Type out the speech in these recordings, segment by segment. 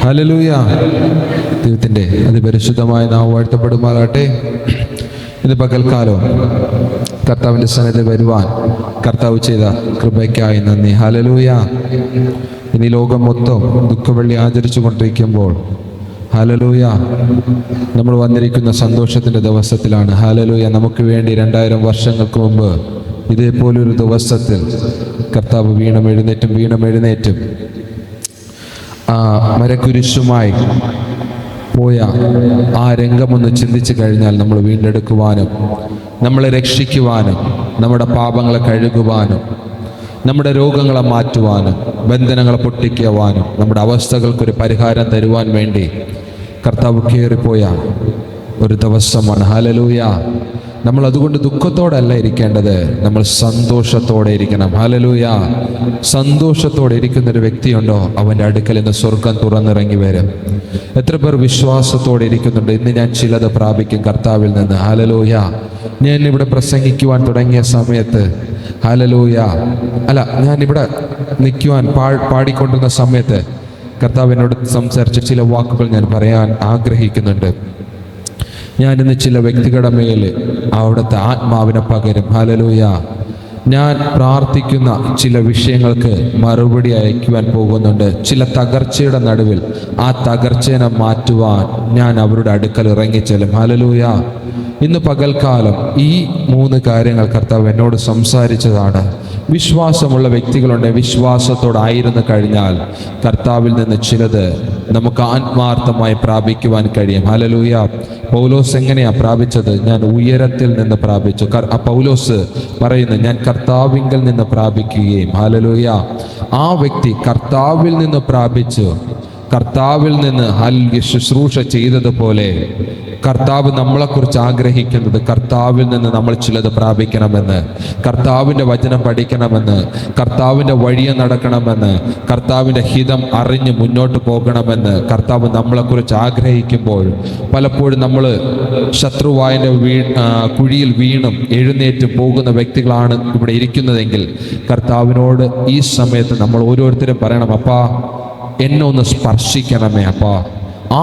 Hallelujah. ദൈവത്തിൻ്റെ അതിപരിശുദ്ധമായ നാമം വാഴ്ത്തപ്പെടുമാറാട്ടെ. ഇത് പകൽക്കാലം കർത്താവിൻ്റെ സന്നിധിയിൽ വരുവാൻ കർത്താവ് ചെയ്ത കൃപയ്ക്കായി നന്ദി. ഹല്ലേലൂയ. ഇനി ലോകം മൊത്തം ദുഃഖവെള്ളി ആചരിച്ചു കൊണ്ടിരിക്കുമ്പോൾ ഹല്ലേലൂയ, നമ്മൾ വന്നിരിക്കുന്ന സന്തോഷത്തിൻ്റെ ദിവസത്തിലാണ്. ഹല്ലേലൂയ. നമുക്ക് വേണ്ടി 2000 വർഷങ്ങൾക്ക് മുമ്പ് ഇതേപോലൊരു ദിവസത്തിൽ കർത്താവ് വീണ്ടും എഴുന്നേറ്റും ആ മരക്കുരിശുമായി പോയ ആ രംഗമൊന്ന് ചിന്തിച്ചു കഴിഞ്ഞാൽ നമ്മൾ വീണ്ടെടുക്കുവാനും നമ്മളെ രക്ഷിക്കുവാനും നമ്മുടെ പാപങ്ങളെ കഴുകുവാനും നമ്മുടെ രോഗങ്ങളെ മാറ്റുവാനും ബന്ധനങ്ങളെ പൊട്ടിക്കുവാനും നമ്മുടെ അവസ്ഥകൾക്കൊരു പരിഹാരം തരുവാൻ വേണ്ടി കർത്താവ് കയറിപ്പോയ ഒരു ദിവസമാണ്. ഹല്ലേലൂയ. നമ്മൾ അതുകൊണ്ട് ദുഃഖത്തോടല്ല ഇരിക്കേണ്ടത്, നമ്മൾ സന്തോഷത്തോടെ ഇരിക്കണം. ഹല്ലേലൂയ. സന്തോഷത്തോടെ ഇരിക്കുന്നൊരു വ്യക്തിയുണ്ടോ, അവൻ്റെ അടുക്കൽ നിന്ന് സ്വർഗം തുറന്നിറങ്ങി വരും. എത്ര പേർ വിശ്വാസത്തോടെ ഇരിക്കുന്നുണ്ട്? ഇന്ന് ഞാൻ ചിലത് പ്രാപിക്കും കർത്താവിൽ നിന്ന്. ഹല്ലേലൂയ. ഞാൻ ഇവിടെ പ്രസംഗിക്കുവാൻ തുടങ്ങിയ സമയത്ത് ഹല്ലേലൂയ ഞാനിവിടെ നിൽക്കുവാൻ പാടിക്കൊണ്ടിരുന്ന സമയത്ത് കർത്താവിനോട് സംസാരിച്ച ചില വാക്കുകൾ ഞാൻ പറയാൻ ആഗ്രഹിക്കുന്നുണ്ട്. ഞാനിന്ന് ചില വ്യക്തികളുടെ മേൽ അവിടുത്തെ ആത്മാവിനെ പകരും. ഹല്ലേലൂയ. ഞാൻ പ്രാർത്ഥിക്കുന്ന ചില വിഷയങ്ങൾക്ക് മറുപടി അയക്കുവാൻ പോകുന്നുണ്ട്. ചില തകർച്ചയുടെ നടുവിൽ ആ തകർച്ചയെ മാറ്റുവാൻ ഞാൻ അവരുടെ അടുക്കൽ ഇറങ്ങിച്ചെല്ലും. ഹല്ലേലൂയ. ഇന്ന് പകൽക്കാലം ഈ 3 കാര്യങ്ങൾ കർത്താവ് എന്നോട് സംസാരിച്ചതാണ്. വിശ്വാസമുള്ള വ്യക്തികളുണ്ട്. വിശ്വാസത്തോടായിരുന്നു കഴിഞ്ഞാൽ കർത്താവിൽ നിന്ന് ചിലത് നമുക്ക് ആത്മാർത്ഥമായി പ്രാപിക്കുവാൻ കഴിയും. ഹല്ലേലൂയ. പൗലോസ് എങ്ങനെയാ പ്രാപിച്ചത്? ഞാൻ ഉയരത്തിൽ നിന്ന് പ്രാപിച്ചു. പൗലോസ് പറയുന്നു, ഞാൻ കർത്താവിങ്കൽ നിന്ന് പ്രാപിക്കുകയും. ഹല്ലേലൂയ. ആ വ്യക്തി കർത്താവിൽ നിന്ന് പ്രാപിച്ചു. കർത്താവിൽ നിന്ന് ശുശ്രൂഷ ചെയ്തതുപോലെ കർത്താവ് നമ്മളെക്കുറിച്ച് ആഗ്രഹിക്കുന്നത് കർത്താവിൽ നിന്ന് നമ്മൾ ചിലത് പ്രാപിക്കണമെന്ന്, കർത്താവിൻ്റെ വചനം പഠിക്കണമെന്ന്, കർത്താവിൻ്റെ വഴിയെ നടക്കണമെന്ന്, കർത്താവിൻ്റെ ഹിതം അറിഞ്ഞ് മുന്നോട്ട് പോകണമെന്ന് കർത്താവ് നമ്മളെക്കുറിച്ച് ആഗ്രഹിക്കുമ്പോൾ പലപ്പോഴും നമ്മൾ ശത്രുവായൻ്റെ കുഴിയിൽ വീണും എഴുന്നേറ്റ് പോകുന്ന വ്യക്തികളാണ് ഇവിടെ ഇരിക്കുന്നതെങ്കിൽ കർത്താവിനോട് ഈ സമയത്ത് നമ്മൾ ഓരോരുത്തരും പറയണം, അപ്പാ എന്നെ ഒന്ന് സ്പർശിക്കണമേ, അപ്പാ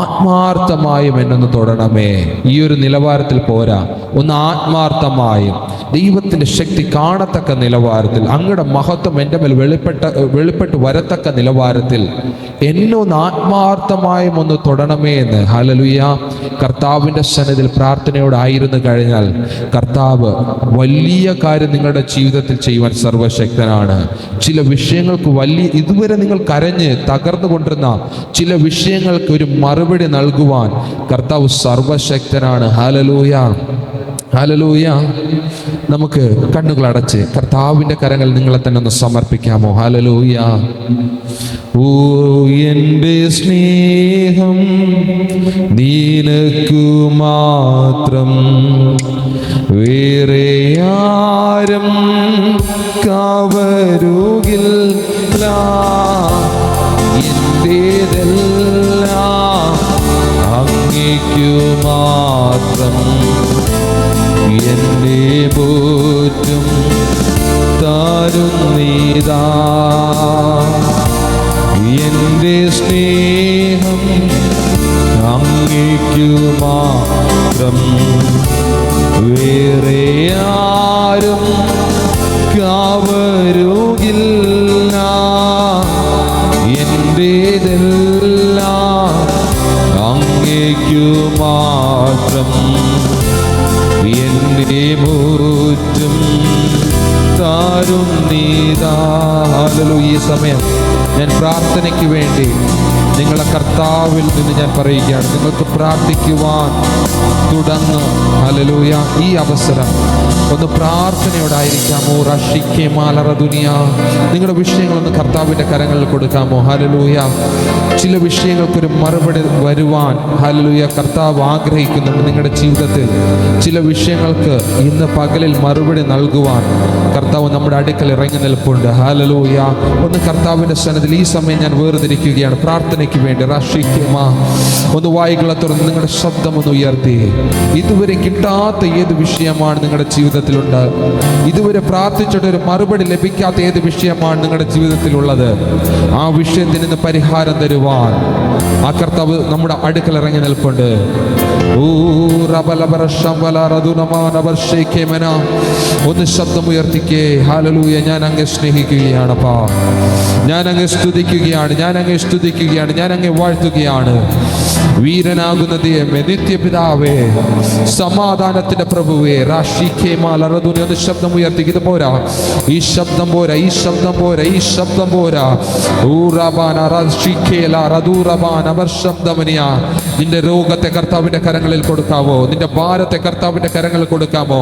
ആത്മാർത്ഥമായും എന്നൊന്ന് തൊടണമേ. ഈ ഒരു നിലവാരത്തിൽ പോരാ, ഒന്ന് ആത്മാർത്ഥമായും ദൈവത്തിൻ്റെ ശക്തി കാണത്തക്ക നിലവാരത്തിൽ, അങ്ങയുടെ മഹത്വം എൻ്റെ മേൽ വെളിപ്പെട്ട് വരത്തക്ക നിലവാരത്തിൽ എന്നെ ഒന്ന് ആത്മാർത്ഥമായും ഒന്ന് തൊടണമേ എന്ന് ഹല്ലേലൂയ കർത്താവിൻ്റെ സന്നിധിയിൽ പ്രാർത്ഥനയോടായിരുന്നു കഴിഞ്ഞാൽ കർത്താവ് വലിയ കാര്യം നിങ്ങളുടെ ജീവിതത്തിൽ ചെയ്യുവാൻ സർവശക്തനാണ്. ചില വിഷയങ്ങൾക്ക് ഇതുവരെ നിങ്ങൾ കരഞ്ഞ് തകർന്നുകൊണ്ടിരുന്ന ചില വിഷയങ്ങൾക്ക് ഒരു മറുപടി നൽകുവാൻ കർത്താവ് സർവശക്തനാണ്. ഹല്ലേലൂയ. ഹല്ലേലൂയ. നമുക്ക് കണ്ണുകൾ അടച്ച് കർത്താവിൻ്റെ കരങ്ങൾ നിങ്ങളെ തന്നെ ഒന്ന് സമർപ്പിക്കാമോ? ഹല്ലേലൂയ. ഓ എൻ്റെ സ്നേഹം നിനക്കു മാത്രം, വേറെ ആരും കവരുകില്ല. എന്റേതെല്ലാം അങ്ങേക്കു മാത്രം, എന്നെ പോറ്റും തരുന്നീതാ. എൻ്റെ സ്നേഹം അങ്ങേക്കു മാത്രം, വേറെ ആരും കവരുകില്ല. എന്റേതെല്ലാം അങ്ങേക്കു മാത്രം, എന്നെ പോറ്റും തരുന്നീതാ. ഹല്ലേലൂയ. ഈ സമയം ഞാൻ പ്രാർത്ഥനയ്ക്ക് വേണ്ടി നിങ്ങളെ കർത്താവിൽ നിന്ന് ഞാൻ പറയുകയാണ്, നിങ്ങൾക്ക് പ്രാർത്ഥിക്കുവാൻ തുടങ്ങും. ഹല്ലേലൂയ. ഈ അവസരം ഒന്ന് പ്രാർത്ഥനയോടായിരിക്കാമോ? റഷിക്കേ മാലറ ദുനിയ. നിങ്ങളുടെ വിഷയങ്ങളൊന്ന് കർത്താവിൻ്റെ കരങ്ങളിൽ കൊടുക്കാമോ? ഹല്ലേലൂയ. ചില വിഷയങ്ങൾക്കൊരു മറുപടി വരുവാൻ ഹല്ലേലൂയ കർത്താവ് ആഗ്രഹിക്കുന്നുണ്ട്. നിങ്ങളുടെ ജീവിതത്തിൽ ചില വിഷയങ്ങൾക്ക് ഇന്ന് പകലിൽ മറുപടി നൽകുവാൻ കർത്താവ് നമ്മുടെ അടുക്കൽ ഇറങ്ങി നിൽപ്പുണ്ട്. ഹല്ലേലൂയ. ഒന്ന് കർത്താവിൻ്റെ സന്നിധിയിൽ ഈ സമയം ഞാൻ വേർതിരിക്കുകയാണ്. പ്രാർത്ഥനയ്ക്ക് പ്രാർത്ഥനയ്ക്ക് വേണ്ടി റാഷിക്കുമാ ഒന്ന് വായികളെ തുറന്ന് നിങ്ങളുടെ ശബ്ദം ഒന്ന് ഉയർത്തി. ഇതുവരെ കിട്ടാത്ത ഏത് വിഷയമാണ് നിങ്ങളുടെ ജീവിതത്തിലുണ്ട്? ഇതുവരെ പ്രാർത്ഥിച്ചിട്ട് ഒരു മറുപടി ലഭിക്കാത്ത ഏത് വിഷയമാണ് നിങ്ങളുടെ ജീവിതത്തിലുള്ളത്? ആ വിഷയത്തിന് ഇന്ന് പരിഹാരം തരുവാൻ ആ കർത്താവ് നമ്മുടെ അടുക്കൽ ഇറങ്ങി നിൽപ്പുണ്ട്. ഒന്ന് ശബ്ദം ഉയർത്തിക്കേ. ഹല്ലേലൂയ. ഞാൻ അങ്ങേ സ്നേഹിക്കുകയാണപ്പാ, ഞാൻ അങ്ങേ സ്തുതിക്കുകയാണ്, ഞാൻ അങ്ങേ സ്തുതിക്കുകയാണ്, ഞാൻ അങ്ങേ വാഴ്ത്തുകയാണ്. വീരനാകുന്ന ദൈവമേ, നിത്യപിതാവേ, സമാധാനത്തിന്റെ പ്രഭുവേ, റാഷിക്കേമാലറദുനി. ഒന്ന് ശബ്ദം ഉയർത്തി. ഇത് പോരാ, ഈ ശബ്ദം പോരാ, ഈ ശബ്ദം പോരാ, ഈ ശബ്ദം പോരാ. നിന്റെ രോഗത്തെ കർത്താവിന്റെ കരങ്ങളിൽ കൊടുക്കാമോ? നിന്റെ ഭാരത്തെ കർത്താവിന്റെ കരങ്ങളിൽ കൊടുക്കാമോ?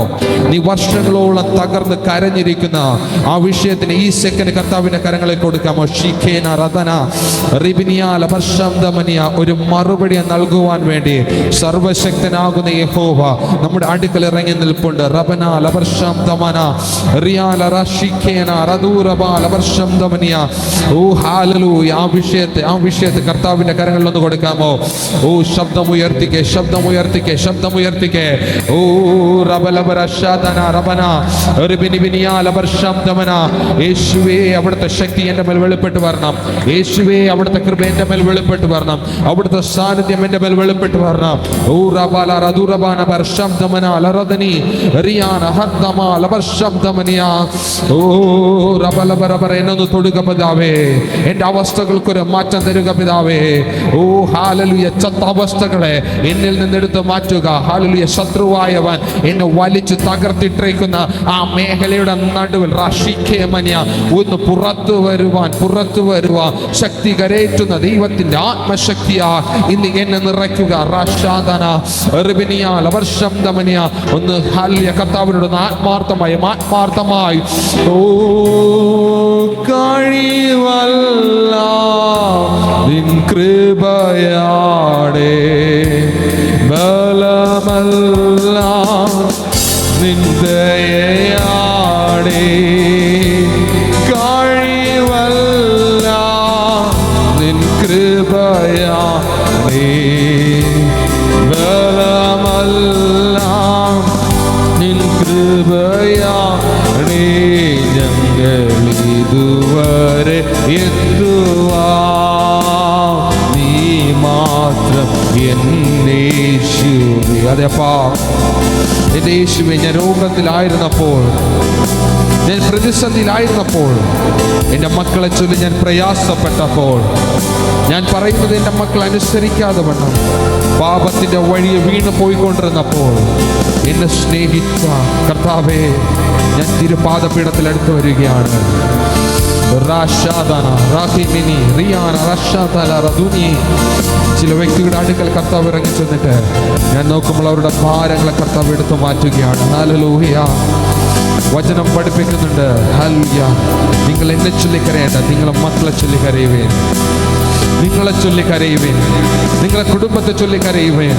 നീ വർഷങ്ങളോളം തകർന്ന് കരഞ്ഞിരിക്കുന്ന ആ വിഷയത്തിന് ഈ സെക്കൻഡ് കർത്താവിന്റെ കരങ്ങളിൽ കൊടുക്കാമോ? ഷിഖേന റദന റിബിനിയാല വർഷംദമനിയ. ഒരു മറുപടി നൽകുവാൻ വേണ്ടി സർവശക്തനാകുന്ന യഹോവ നമ്മുടെ അടുക്കൽ ഇറങ്ങി നിൽപ്പുണ്ട്. റബന ലവർഷംദമന റിയാല റഷിഖേന റദൂറബാല വർഷംദമനിയ. ഓ ഹല്ലേലൂയ. ആ വിഷയത്തെ കർത്താവിന്റെ കരങ്ങളിൽ ഒന്ന് കൊടുക്കാമോ? ഓ ശബ്ദം ഉയർത്തിക്കേ, ശബ്ദം ഉയർത്തിക്കേ, ശബ്ദം ഉയർത്തിക്കേ. ഓ റബലബറഷദന റബന റിബിനിബിനിയാല വർഷംദമന. യേശുവേ, അവിടുത്തെ ശക്തി എൻ്റെ മേൽ വെളിപ്പെട്ട് വരണം. യേശുവേ, അവിടുത്തെ കൃപ എൻ്റെ മേൽ വെളിപ്പെട്ട് വരണം. അവിടുത്തെ സാന്നിധ്യം എൻ്റെ മേൽ വെളിപ്പെട്ട് വരണം. ഓ റബല റദുറബാന വർഷംദമന ലറദനി റിയാന ഹദ്ദമ ലവർഷംദമനിയ. ഓ റബലബറബറ. എന്നൊന്ന് തൊടുക പിതാവേ, എൻ്റെ അവസ്ഥകൾക്കൊരു മാറ്റം തരുക പിതാവേ. ഓ ഹല്ലേലൂയ. ചത്ത അവസ്ഥകളെ എന്നിൽ നിന്നെടുത്ത് മാറ്റുക. ഹല്ലേലൂയ. ശത്രുവായവൻ എന്നെ വലിച്ചു തകർത്തിട്ടിരിക്കുന്ന ആ മേഖലയുടെ നടുവിൽ റാഷിക്കേമനിയ ഒന്ന് പുറത്തു വരുവാൻ ശക്തി കരേറ്റുന്ന ദൈവത്തിന്റെ ആത്മശക്തിയാ ഇന്ന് എന്നെ നിറയ്ക്കുക. റാഷാദന റിബിനിയാൽ വർഷംദമനിയ. ഒന്ന് ഹല്ലേലൂയ. കർത്താവിനോട് ആത്മാർത്ഥമായി ഓ കഴിവല്ല നിൻ കൃപയാടേ, ബലമല്ല നിൻ ദയയാടേ. കഴിവല്ല നിൻ കൃപയാടേ, ബലമല്ല നിൻ കൃപയാടേ. ഞങ്ങളിതുവരെ എത്തുവാ നീ മാത്രം എന്നേശുവേ. അതെപ്പാ, എൻ്റെ യേശുവേ, ഞാൻ രോഗത്തിലായിരുന്നപ്പോൾ, ഞാൻ പ്രതിസന്ധിയിലായിരുന്നപ്പോൾ, എൻ്റെ മക്കളെ ചൊല്ലി ഞാൻ പ്രയാസപ്പെട്ടപ്പോൾ, ഞാൻ പറയുന്നത് എൻ്റെ മക്കൾ അനുസരിക്കാതെ വണ്ണം പാപത്തിൻ്റെ വഴിയെ വീണു പോയിക്കൊണ്ടിരുന്നപ്പോൾ എന്നെ സ്നേഹിച്ച കർത്താവേ, ഞാൻ തിരുപാദപീഠത്തിൽ അടുത്ത് വരികയാണ്. ചില വ്യക്തികളുടെ അടുക്കൽ കർത്താവ് ഇറങ്ങി ചെന്നിട്ട് ഞാൻ നോക്കുമ്പോൾ അവരുടെ ഭാരങ്ങളെ കർത്താവ് എടുത്തു മാറ്റുകയാണ്. ഹല്ലേലൂയ. വചനം പഠിപ്പിക്കുന്നുണ്ട്. ഹല്ലേലൂയ. നിങ്ങൾ എന്നെ ചൊല്ലി കരയേണ്ട, നിങ്ങളെ മക്കളെ ചൊല്ലി കരയുവേൻ, നിങ്ങളെ ചൊല്ലി കരയുവേൻ, നിങ്ങളെ കുടുംബത്തെ ചൊല്ലി കരയുവേൻ.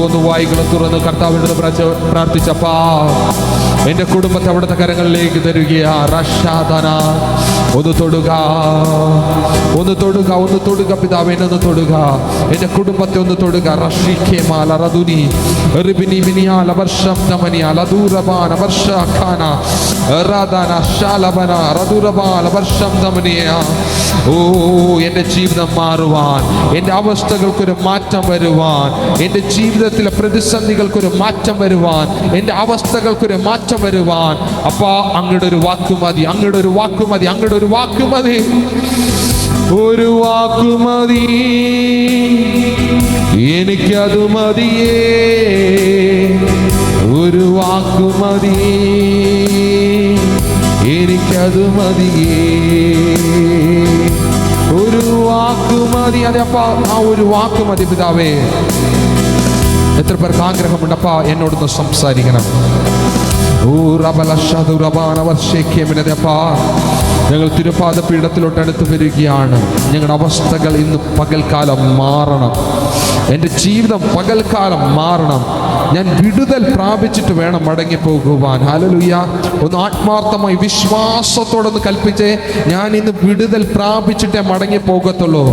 ഒന്ന് വായികളെ തുറന്ന് കർത്താവിനോട് പ്രാർത്ഥിച്ചപ്പാ, എൻ്റെ കുടുംബത്തെ അവിടുത്തെ കരങ്ങളിലേക്ക് തരുകയാ. റഷാദന. ഒന്ന് തൊടുക, ഒന്ന് തൊടുക, ഒന്ന് തൊടുക പിതാവേ, എന്നെ ഒന്ന് തൊടുക, എൻ്റെ കുടുംബത്തെ ഒന്ന് തൊടുക. റഷിഖേമാല റദുനി റിബിനി ബിനിയാല വർഷംദമനിയ ലദൂറബാന വർഷഖാന റദന ശാലബന റദൂറബാല വർഷംദമനിയ. ഓ എൻ്റെ ജീവിതം മാറുവാൻ, എൻ്റെ അവസ്ഥകൾക്കൊരു മാറ്റം വരുവാൻ, എൻ്റെ ജീവിതത്തിലെ പ്രതിസന്ധികൾക്കൊരു മാറ്റം വരുവാൻ, എൻ്റെ അവസ്ഥകൾക്കൊരു മാറ്റം വരുവാൻ അപ്പാ അങ്ങയുടെ ഒരു വാക്ക് മതി, അങ്ങയുടെ ഒരു വാക്ക് മതി, അങ്ങയുടെ ഒരു വാക്ക് മതി, ഒരു വാക്ക് മതി, എനിക്കത് മതിയേ, ഒരു വാക്ക് മതി, എനിക്കത് മതിയേ, ഒരു വാക്ക് മതി. അതെ അപ്പാ, ആ ഒരു വാക്ക് മതി പിതാവേ. എത്ര പേർക്ക് ആഗ്രഹമുണ്ടപ്പാ എന്നോടൊന്ന് സംസാരിക്കണം? ഞങ്ങൾ തിരുപാദ പീഠത്തിലോട്ട് അടുത്ത് വരികയാണ്. ഞങ്ങളുടെ അവസ്ഥകൾ ഇന്ന് പകൽക്കാലം മാറണം. എൻ്റെ ജീവിതം പകൽക്കാലം മാറണം. ഞാൻ വിടുതൽ പ്രാപിച്ചിട്ട് വേണം മടങ്ങിപ്പോകുവാൻ. ഹല്ലേലൂയ. ഒന്ന് ആത്മാർത്ഥമായി വിശ്വാസത്തോടെ ഒന്ന് കൽപ്പിച്ചേ, ഞാൻ ഇന്ന് വിടുതൽ പ്രാപിച്ചിട്ടേ മടങ്ങിപ്പോകത്തുള്ളൂ.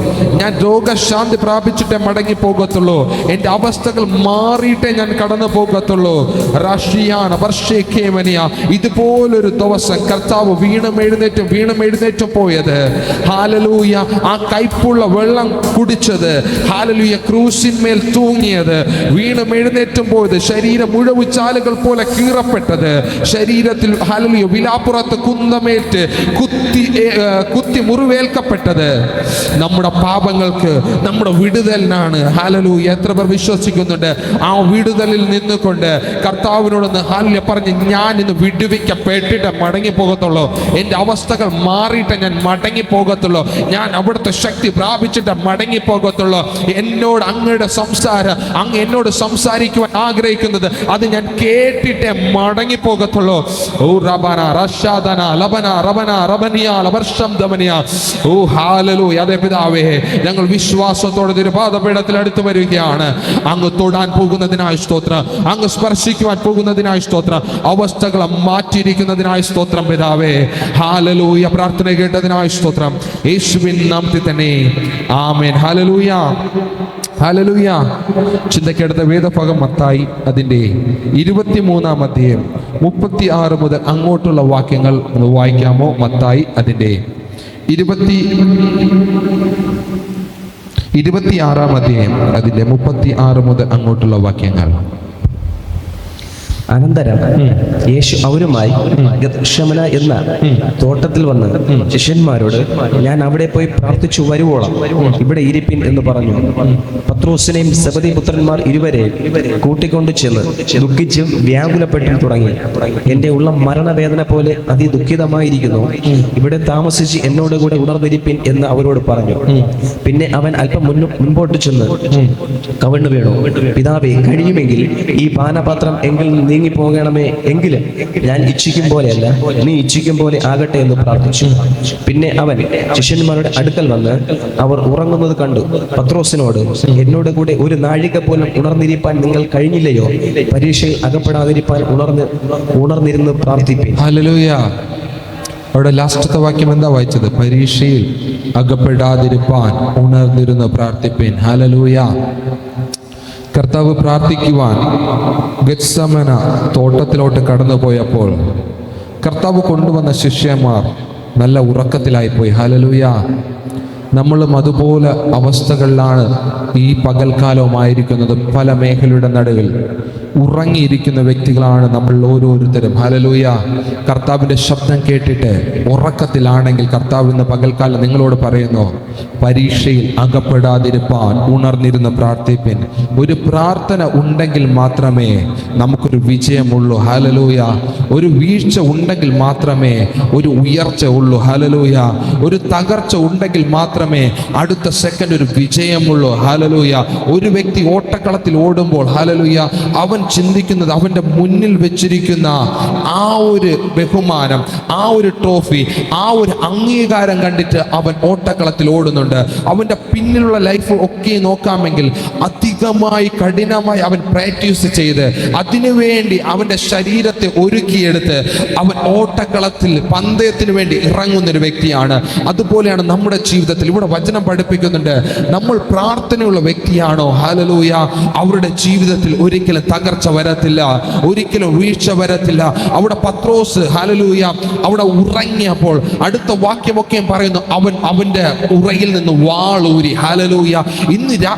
ഞാൻ രോഗശാന്തി പ്രാപിച്ചിട്ടേ മടങ്ങിപ്പോകത്തുള്ളൂ. എൻ്റെ അവസ്ഥകൾ മാറിയിട്ടേ ഞാൻ കടന്നു പോകത്തുള്ളൂ. റഷിയാന വർഷേക്കേമനിയ ഇതുപോലൊരു ദിവസം കർത്താവ് വീണും എഴുന്നേറ്റും പോയത്. ഹല്ലേലൂയ. ആ കൈപ്പുള്ള വെള്ളം കുടിച്ചത്, ഹല്ലേലൂയ, ക്രൂശിന്മേൽ തൂങ്ങിയത്, വീണും എഴുന്നേറ്റും പോയത്, ശരീരം മുഴവുചാലുകൾ പോലെ കീറപ്പെട്ടത്, ശരീരത്തിൽ ഹല്ലേലൂയ വിലാപ്പുറത്ത് കുന്തമേറ്റ് കുത്തി മുറിവേൽക്കപ്പെട്ടത് നമ്മുടെ പാപങ്ങൾക്ക്, നമ്മുടെ വിടുതലിനാണ്. ഹല്ലേലൂയ. എത്ര പേർ വിശ്വസിക്കുന്നുണ്ട്? ആ വിടുതലിൽ നിന്നുകൊണ്ട് കർത്താവിനോടൊന്ന് ഹല്ലേലൂയ പറഞ്ഞ്, ഞാൻ ഇന്ന് വിടുവിക്കപ്പെട്ടിട്ട് മടങ്ങി പോകത്തുള്ളൂ. എൻ്റെ അവസ്ഥകൾ മാറിയിട്ട് ഞാൻ മടങ്ങി പോകത്തുള്ളൂ. ഞാൻ അവിടുത്തെ ശക്തി പ്രാപിച്ചിട്ട് മടങ്ങി പോകത്തുള്ളൂ. എന്നോട് അങ്ങയുടെ സംസാരം, അങ്ങ് എന്നോട് സംസാരിക്കുവാൻ ആഗ്രഹിക്കുന്നത് അത് ഞാൻ കേട്ടിട്ടേ മടങ്ങി പോകത്തുള്ളൂ. ഓ റബന റഷാദന ലബന റബന റബനിയ ലബർഷം ദമനിയ. ഓ ഹല്ലേലൂയ. അതേ പിതാവേ, ഞങ്ങൾ വിശ്വാസത്തോടെ തിരുപാദപീഠത്തിൽ അടുത്ത് വരികയാണ്. അങ്ങ് തൊടാൻ പോകുന്നതിനായി സ്തോത്രം, അങ്ങ് സ്പർശിക്കുവാൻ പോകുന്നതിനായി സ്തോത്രം, അവസ്ഥകളെ മാറ്റിയിരിക്കുന്നതിനായി സ്തോത്രം പിതാവേ. ഹല്ലേലൂയ. പ്രാർത്ഥന കേട്ടതിനായി സ്തോത്രം, യേശുവിൻ നാമത്തിൽ തന്നെ ആമേൻ. ഹല്ലേലൂയ. ഹല്ലേലൂയ. ചിന്തയ്ക്കെടുത്ത വേദഭാഗം മത്തായി അതിൻ്റെ 23-ാം അധ്യായം 36 മുതൽ അങ്ങോട്ടുള്ള വാക്യങ്ങൾ വായിക്കാമോ? മത്തായി അതിൻ്റെ 26-ാം അധ്യായം അതിൻ്റെ 36 മുതൽ അങ്ങോട്ടുള്ള വാക്യങ്ങൾ. അനന്തരം യേശു അവരുമായി ഗത്ശമന എന്ന തോട്ടത്തിൽ വന്ന് ശിഷ്യന്മാരോട്, ഞാൻ അവിടെ പോയി പ്രാർത്ഥിച്ചു വരുവോളം ഇവിടെ ഇരിപ്പിൻ എന്ന് പറഞ്ഞു. പത്രോസിനെയും സെബദി പുത്രന്മാർ ഇരുവരെയും കൂട്ടിക്കൊണ്ടു ചെന്ന് ദുഃഖിച്ചും വ്യാകുലപ്പെട്ടും തുടങ്ങി. എന്റെ ഉള്ളം മരണവേദന പോലെ അതിദുഃഖിതമായിരിക്കുന്നു. ഇവിടെ താമസിച്ച് എന്നോട് കൂടെ ഉണർന്നിരിപ്പിൻ എന്ന് അവരോട് പറഞ്ഞു. പിന്നെ അവൻ അല്പം മുൻപോട്ട് ചെന്ന് കവിണ്ണു വീണു. പിതാവേ, കഴിയുമെങ്കിൽ ഈ പാനപാത്രം എങ്കിൽ നീങ്ങിപ്പോകണമേ, എങ്കിലും ഞാൻ ഇച്ഛിക്കും പോലെയല്ല, നീ ഇച്ഛിക്കും പോലെ ആകട്ടെ എന്ന് പ്രാർത്ഥിച്ചു. പിന്നെ അവൻ ശിഷ്യന്മാരുടെ അടുക്കൽ വന്ന് അവർ ഉറങ്ങുന്നത് കണ്ടു പത്രോസിനോട്, എന്നോട് കൂടെ ഒരു നാഴിക പോലും ഉണർന്നിരിപ്പാൻ നിങ്ങൾ കഴിഞ്ഞില്ലയോ? പരീക്ഷയിൽ അകപ്പെടാതിരിപ്പാൻ ഉണർന്നിരുന്ന് പ്രാർത്ഥിപ്പിൻ. ഹല്ലേലൂയ. അവിടെ ലാസ്റ്റത്തെ വാക്യം എന്താ വായിച്ചത്? പരീക്ഷയിൽ അകപ്പെടാതിരിപ്പാൻ ഉണർന്നിരുന്ന് പ്രാർത്ഥിപ്പിൻ. ഹല്ലേലൂയ. കർത്താവ് പ്രാർത്ഥിക്കുവാൻ ഗത്സമന തോട്ടത്തിലോട്ട് കടന്നു പോയപ്പോൾ കർത്താവ് കൊണ്ടുവന്ന ശിഷ്യന്മാർ നല്ല ഉറക്കത്തിലായിപ്പോയി. ഹല്ലേലൂയ. നമ്മളും അതുപോലെ അവസ്ഥകളിലാണ് ഈ പകൽക്കാലവുമായിരിക്കുന്നത്. പല മേഖലയുടെ നടുവിൽ ഉറങ്ങിയിരിക്കുന്ന വ്യക്തികളാണ് നമ്മൾ ഓരോരുത്തരും. ഹല്ലേലൂയ. കർത്താവിൻ്റെ ശബ്ദം കേട്ടിട്ട് ഉറക്കത്തിലാണെങ്കിൽ കർത്താവ് ഇന്ന് പകൽക്കാലം നിങ്ങളോട് പറയുന്നു, പരീക്ഷയിൽ അകപ്പെടാതിരിപ്പാൻ ഉണർന്നിരുന്ന് പ്രാർത്ഥിപ്പിൻ. ഒരു പ്രാർത്ഥന ഉണ്ടെങ്കിൽ മാത്രമേ നമുക്കൊരു വിജയമുള്ളൂ. ഹല്ലേലൂയ. ഒരു വീഴ്ച ഉണ്ടെങ്കിൽ മാത്രമേ ഒരു ഉയർച്ച ഉള്ളൂ. ഹല്ലേലൂയ. ഒരു തകർച്ച ഉണ്ടെങ്കിൽ മാത്രമേ അടുത്ത സെക്കൻഡ് ഒരു വിജയമുള്ളൂ. ഹല്ലേലൂയ. ഒരു വ്യക്തി ഓട്ടക്കളത്തിൽ ഓടുമ്പോൾ ഹല്ലേലൂയ, അവൻ ചിന്തിക്കുന്നത് അവൻ്റെ മുന്നിൽ വെച്ചിരിക്കുന്ന ആ ഒരു ബഹുമാനം, ആ ഒരു ട്രോഫി, ആ ഒരു അംഗീകാരം കണ്ടിട്ട് അവൻ ഓട്ടക്കളത്തിൽ ഓടുന്നുണ്ട്. അവൻ്റെ പിന്നിലുള്ള ലൈഫ് ഒക്കെ നോക്കാമെങ്കിൽ അധികമായി കഠിനമായി അവൻ പ്രാക്ടീസ് ചെയ്ത് അതിനുവേണ്ടി അവൻ്റെ ശരീരത്തെ ഒരുക്കിയെടുത്ത് അവൻ ഓട്ടക്കളത്തിൽ പന്തയത്തിന് വേണ്ടി ഇറങ്ങുന്നൊരു വ്യക്തിയാണ്. അതുപോലെയാണ് നമ്മുടെ ജീവിതത്തിൽ. ഇവിടെ വചനം പഠിപ്പിക്കുന്നുണ്ട്, നമ്മൾ പ്രാർത്ഥനയുള്ള വ്യക്തിയാണോ, ഹല്ലേലൂയ, അവരുടെ ജീവിതത്തിൽ ഒരിക്കലും തകർച്ച വരത്തില്ല, ഒരിക്കലും വീഴ്ച വരത്തില്ല. അവിടെ പത്രോസ് ഹല്ലേലൂയ അവിടെ ഉറങ്ങിയപ്പോൾ അടുത്ത വാക്യമൊക്കെയും പറയുന്നു, അവൻ്റെ ഉറയിൽ നിന്ന് വാളൂരി. ഹല്ലേലൂയ.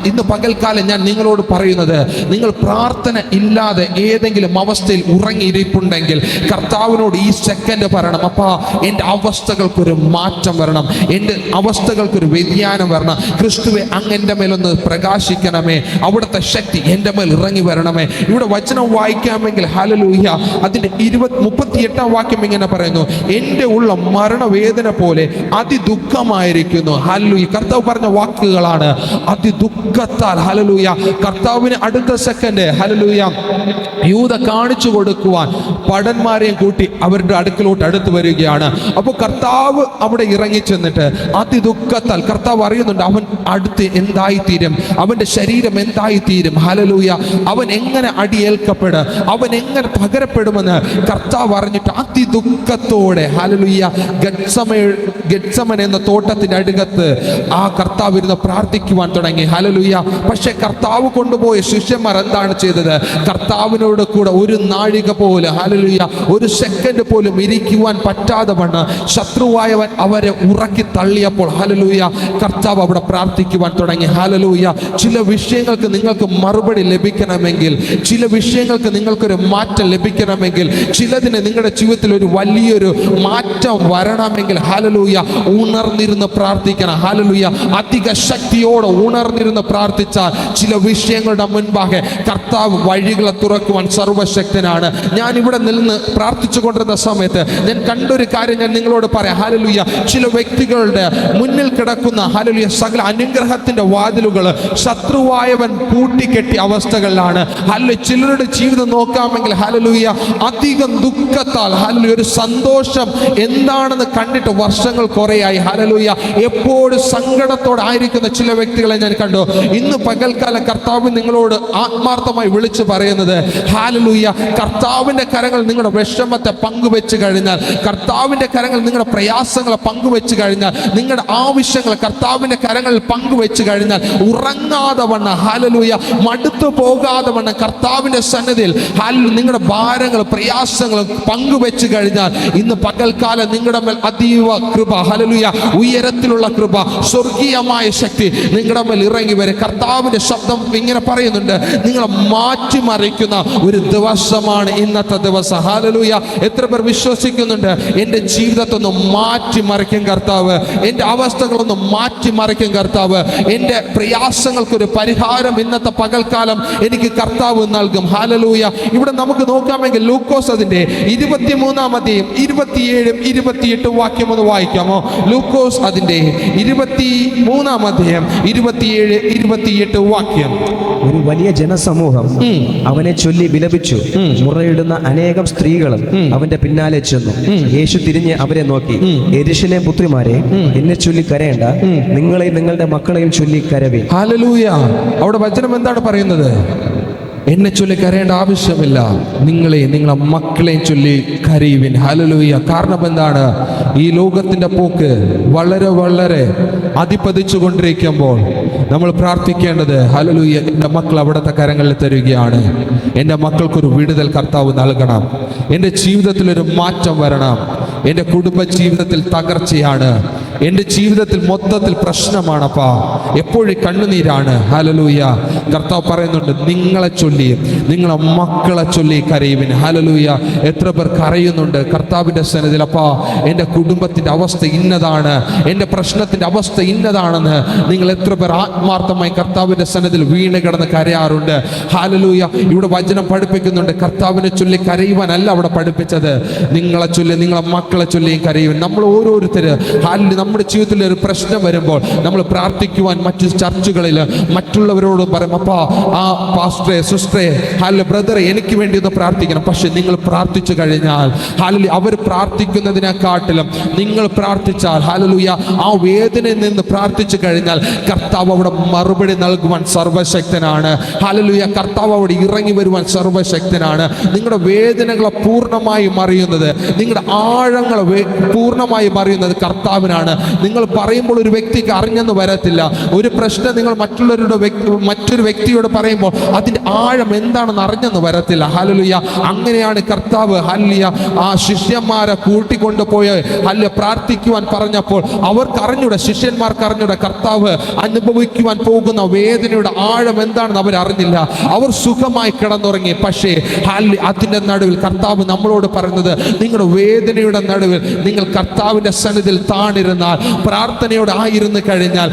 ഇന്ന് പകൽക്കാലം ഞാൻ നിങ്ങളോട് പറയുന്നത്, നിങ്ങൾ പ്രാർത്ഥന ഇല്ലാതെ ഏതെങ്കിലും അവസ്ഥയിൽ ഉറങ്ങിയിരിപ്പുണ്ടെങ്കിൽ കർത്താവിനോട് ഈ സെക്കൻഡ് പറയണം, അപ്പാ എൻ്റെ അവസ്ഥകൾക്കൊരു മാറ്റം വരണം, എൻ്റെ അവസ്ഥകൾക്കൊരു വ്യതിയാനം വരണം. ക്രിസ്തുവെ, അങ്ങ് എൻ്റെ മേലൊന്ന് പ്രകാശിക്കണമേ, അവിടുത്തെ ശക്തി എൻ്റെ മേൽ ഇറങ്ങി വരണമേ. ഇവിടെ ഇവിടെ വചനം വായിക്കാമെങ്കിൽ ഹല്ലേലൂയ അതിന്റെ 38 വാക്യം ഇങ്ങനെ പറയുന്നു, എൻ്റെ ഉള്ള മരണവേദന പോലെ അതിദുഃഖമായിരിക്കുന്നു. ഹല്ലേലൂയ. കർത്താവ് പറഞ്ഞ വാക്കുകളാണ്, അതിദുഃഖത്താൽ. ഹല്ലേലൂയ. കർത്താവിന് അടുത്ത സെക്കൻഡ് ഹല്ലേലൂയ യൂദ കാണിച്ചു കൊടുക്കുവാൻ ഭടന്മാരെയും കൂട്ടി അവരുടെ അടുത്ത് വരികയാണ്. അപ്പോൾ കർത്താവ് അവിടെ ഇറങ്ങി ചെന്നിട്ട് അതിദുഃഖത്താൽ കർത്താവ് അറിയുന്നുണ്ട് അവൻ അടുത്ത് എന്തായിത്തീരും, അവന്റെ ശരീരം എന്തായിത്തീരും. ഹല്ലേലൂയ. അവൻ എങ്ങനെ അടിയേൽക്കപ്പെടും, അവൻ എങ്ങനെ പകരപ്പെടുമെന്ന് കർത്താവ് അറിഞ്ഞിട്ട് അതിദുഃഖത്തോടെ ഹല്ലേലൂയ ഗെത്സമൻ എന്ന തോട്ടത്തിന്റെ അടുക്കത്ത് ആ കർത്താവ് ഇരുന്ന് പ്രാർത്ഥിക്കുവാൻ തുടങ്ങി. ഹല്ലേലൂയ. പക്ഷെ കർത്താവ് കൊണ്ടുപോയ ശിഷ്യന്മാർ എന്താണ് ചെയ്തത്? കർത്താവിനോട് കൂടെ ഒരു നാഴിക പോലും ഹല്ലേലൂയ ഒരു സെക്കൻഡ് പോലും ഇരിക്കുവാൻ പറ്റാതെ വണ്ണം ശത്രുവായവൻ അവരെ ഉറക്കി തള്ളിയപ്പോൾ ഹല്ലേലൂയ കർത്താവ് അവിടെ പ്രാർത്ഥിക്കുവാൻ തുടങ്ങി. ഹല്ലേലൂയ. ചില വിഷയങ്ങൾക്ക് നിങ്ങൾക്ക് മറുപടി ലഭിക്കണമെങ്കിൽ, ചില വിഷയങ്ങൾക്ക് നിങ്ങൾക്കൊരു മാറ്റം ലഭിക്കണമെങ്കിൽ, ചിലതിന് നിങ്ങളുടെ ജീവിതത്തിൽ ഒരു വലിയൊരു മാറ്റം വരണമെങ്കിൽ ഹല്ലേലൂയ ഉണർന്നിരുന്ന് പ്രാർത്ഥിക്കണം. ഹല്ലേലൂയ. അധിക ശക്തിയോടെ ഉണർന്നിരുന്ന് പ്രാർത്ഥിച്ചാൽ ചില വിഷയങ്ങളുടെ മുൻപാകെ കർത്താവ് വഴികളെ തുറക്കുവാൻ സർവശക്തനാണ്. ഞാൻ ഇവിടെ നിന്ന് പ്രാർത്ഥിച്ചു കൊണ്ടിരുന്ന സമയത്ത് ഞാൻ കണ്ടൊരു കാര്യം ഞാൻ നിങ്ങളോട് പറയാം. ഹല്ലേലൂയ. ചില വ്യക്തികളുടെ മുന്നിൽ കിടക്കുന്ന ഹല്ലേലൂയ സകല അനുഗ്രഹത്തിന്റെ വാതിലുകൾ ശത്രുവായവൻ പൂട്ടിക്കെട്ടിയ അവസ്ഥകളിലാണ്. ഹല്ലേലൂയ. ചിലരുടെ ജീവിതം നോക്കാമെങ്കിൽ ഹല്ലേലൂയ അധികം ദുഃഖത്താൽ ഹല്ലേലൂയ ഒരു സന്തോഷം എന്താണെന്ന് കണ്ടിട്ട് വർഷങ്ങൾ കുറേയായി. ഹല്ലേലൂയ. എപ്പോഴും സങ്കടത്തോടെ ആയിരിക്കുന്ന ചില വ്യക്തികളെ ഞാൻ കണ്ടു. ഇന്ന് പകൽക്കാലം കർത്താവ് നിങ്ങളോട് ആത്മാർത്ഥമായി വിളിച്ചു പറയുന്നത് ഹല്ലേലൂയ കർത്താവിന്റെ കരങ്ങൾ നിങ്ങളുടെ വിഷമത്തെ പങ്കുവെച്ച് കഴിഞ്ഞാൽ, കർത്താവിന്റെ കരങ്ങൾ നിങ്ങളുടെ പ്രയാസങ്ങളെ പങ്കുവെച്ച് കഴിഞ്ഞാൽ, നിങ്ങളുടെ ആവശ്യങ്ങൾ കർത്താവിന്റെ കരങ്ങളിൽ പങ്കുവെച്ച് കഴിഞ്ഞാൽ ഉറങ്ങാതെ വണ്ണം ഹല്ലേലൂയ മടുത്തു പോകാതെ വണ്ണം കർത്താവിന്റെ സന്നിധിയിൽ നിങ്ങളുടെ ഭാരങ്ങൾ പ്രയാസങ്ങൾ പങ്കുവെച്ച് കഴിഞ്ഞാൽ ഇന്ന് പകൽക്കാലം നിങ്ങളുടെ മേൽ അതീവ കൃപ ഹല്ലേലൂയ ഉയരത്തിലുള്ള കൃപ സ്വർഗീയമായ ശക്തി നിങ്ങളുടെ മേൽ ഇറങ്ങി വരും. കർത്താവിന്റെ ശബ്ദം ഇങ്ങനെ പറയുന്നുണ്ട്, നിങ്ങളെ മാറ്റിമറിക്കുന്ന ഒരു ദിവസമാണ് ഇന്നത്തെ ദിവസം. ഹല്ലേലൂയ. എത്ര പേർ വിശ്വസിക്കുന്നുണ്ട് എൻ്റെ ജീവിതത്തെ ഒന്ന് മാറ്റിമറിക്കും കർത്താവ്, എൻ്റെ അവസ്ഥകളൊന്ന് മാറ്റിമറിക്കും കർത്താവ്, എൻ്റെ പ്രയാസങ്ങൾക്കൊരു പരിഹാരം ഇന്നത്തെ പകൽക്കാലം എനിക്ക് കർത്താവ് നൽകും. ഹല്ലേലൂയ. ഇവിടെ നമുക്ക് നോക്കാമെങ്കിൽ ലൂക്കോസ് അതിന്റെ 23-ാം അധ്യായം 27, 28 വാക്യം ഒന്ന് വായിക്കാമോ? ലൂക്കോസ് അതിന്റെ 23-ാം അധ്യായം 27, 28 വാക്യം. ഒരു വലിയ ജനസമൂഹം അവനെ ചൊല്ലി വിലപിച്ചു. മുറയിടുന്ന അനേകം സ്ത്രീകളും അവന്റെ പിന്നാലെ ചെന്നു. യേശു തിരിഞ്ഞ് അവരെ നോക്കി, യെരൂശലേം പുത്രിമാരെ, എന്നെ ചൊല്ലി കരയേണ്ട, നിങ്ങളെയും നിങ്ങളുടെ മക്കളെയും ചൊല്ലി കരവീൻ. ഹല്ലേലൂയ. അവിടെ വചനം എന്താണ് പറയുന്നത്? എന്നെ ചൊല്ലി കരയേണ്ട ആവശ്യമില്ല, നിങ്ങളെ മക്കളെയും ചൊല്ലി കരയുവിൻ. ഹല്ലേലൂയ. കാരണം എന്താണ്? ഈ ലോകത്തിന്റെ പോക്ക് വളരെ വളരെ അധിപതിച്ചു കൊണ്ടിരിക്കുമ്പോൾ നമ്മൾ പ്രാർത്ഥിക്കേണ്ടത് ഹല്ലേലൂയ എൻ്റെ മക്കൾ അവിടുത്തെ കരങ്ങളിൽ തരികയാണ്. എൻ്റെ മക്കൾക്കൊരു വിടുതൽ കർത്താവ് നൽകണം. എൻ്റെ ജീവിതത്തിലൊരു മാറ്റം വരണം. എൻ്റെ കുടുംബ ജീവിതത്തിൽ തകർച്ചയാണ്, എൻ്റെ ജീവിതത്തിൽ മൊത്തത്തിൽ പ്രശ്നമാണപ്പാ, എപ്പോഴും കണ്ണുനീരാണ്. ഹല്ലേലൂയ. കർത്താവ് പറയുന്നുണ്ട്, നിങ്ങളെ ചൊല്ലി നിങ്ങളെ മക്കളെ ചൊല്ലി കരയുവിൻ. ഹല്ലേലൂയ. എത്ര പേർ കരയുന്നുണ്ട് കർത്താവിൻ്റെ സന്നിധിയിൽ, അപ്പാ എൻ്റെ കുടുംബത്തിൻ്റെ അവസ്ഥ ഇന്നതാണ്, എൻ്റെ പ്രശ്നത്തിൻ്റെ അവസ്ഥ ഇന്നതാണെന്ന് നിങ്ങൾ എത്ര പേർ ആത്മാർത്ഥമായി കർത്താവിൻ്റെ സന്നിധിയിൽ വീണ് കിടന്ന് കരയാറുണ്ട്? ഹല്ലേലൂയ. ഇവിടെ വചനം പഠിപ്പിക്കുന്നുണ്ട്, കർത്താവിനെ ചൊല്ലി കരയുവാനല്ല അവിടെ പഠിപ്പിച്ചത്, നിങ്ങളെ ചൊല്ലി നിങ്ങളെ മക്കളെ ചൊല്ലിയും കരയുവിൻ. നമ്മൾ ഓരോരുത്തര് നമ്മുടെ ജീവിതത്തിൽ ഒരു പ്രശ്നം വരുമ്പോൾ നമ്മൾ പ്രാർത്ഥിക്കുവാൻ മറ്റു ചർച്ചുകളിൽ മറ്റുള്ളവരോട് പറയും, അപ്പാ ആ പാസ്റ്ററെ സിസ്റ്ററെ ഹല്ലേലൂയ ബ്രദറെ എനിക്ക് വേണ്ടി ഒന്ന് പ്രാർത്ഥിക്കണം. പക്ഷെ നിങ്ങൾ പ്രാർത്ഥിച്ചു കഴിഞ്ഞാൽ ഹല്ലേലൂയ അവർ പ്രാർത്ഥിക്കുന്നതിനെക്കാട്ടിലും നിങ്ങൾ പ്രാർത്ഥിച്ചാൽ ഹല്ലേലൂയ ആ വേദനയിൽ നിന്ന് പ്രാർത്ഥിച്ചു കഴിഞ്ഞാൽ കർത്താവ് അവിടെ മറുപടി നൽകുവാൻ സർവശക്തനാണ്. ഹല്ലേലൂയ. കർത്താവ് അവിടെ ഇറങ്ങി വരുവാൻ സർവശക്തനാണ്. നിങ്ങളുടെ വേദനകളെ പൂർണ്ണമായി മറിയുന്നത്, നിങ്ങളുടെ ആഴങ്ങളെ പൂർണ്ണമായി മറിയുന്നത് കർത്താവിനാണ്. നിങ്ങൾ പറയുമ്പോൾ ഒരു വ്യക്തിക്ക് അറിഞ്ഞെന്ന് വരത്തില്ല. ഒരു പ്രശ്നം നിങ്ങൾ മറ്റൊരു വ്യക്തിയോട് പറയുമ്പോൾ അതിന്റെ ആഴം എന്താണെന്ന് അറിഞ്ഞെന്ന് വരത്തില്ല. ഹല്ലേലൂയ. അങ്ങനെയാണ് കർത്താവ് ഹല്ലേലൂയ ആ ശിഷ്യന്മാരെ കൂട്ടിക്കൊണ്ടുപോയി ഹല്ലേലൂയ പ്രാർത്ഥിക്കുവാൻ പറഞ്ഞപ്പോൾ അവർക്ക് അറിഞ്ഞൂടെ, ശിഷ്യന്മാർക്ക് അറിഞ്ഞൂടെ കർത്താവ് അനുഭവിക്കുവാൻ പോകുന്ന വേദനയുടെ ആഴം എന്താണെന്ന് അവരറിഞ്ഞില്ല. അവർ സുഖമായി കിടന്നുറങ്ങി. പക്ഷേ അതിന്റെ നടുവിൽ കർത്താവ് നമ്മളോട് പറയുന്നത്, നിങ്ങളുടെ വേദനയുടെ നടുവിൽ നിങ്ങൾ കർത്താവിന്റെ സന്നിധിയിൽ താണിരുന്നാൽ എന്നാൽ പ്രാർത്ഥനയോടെ ആയിരുന്നു കഴിഞ്ഞാൽ,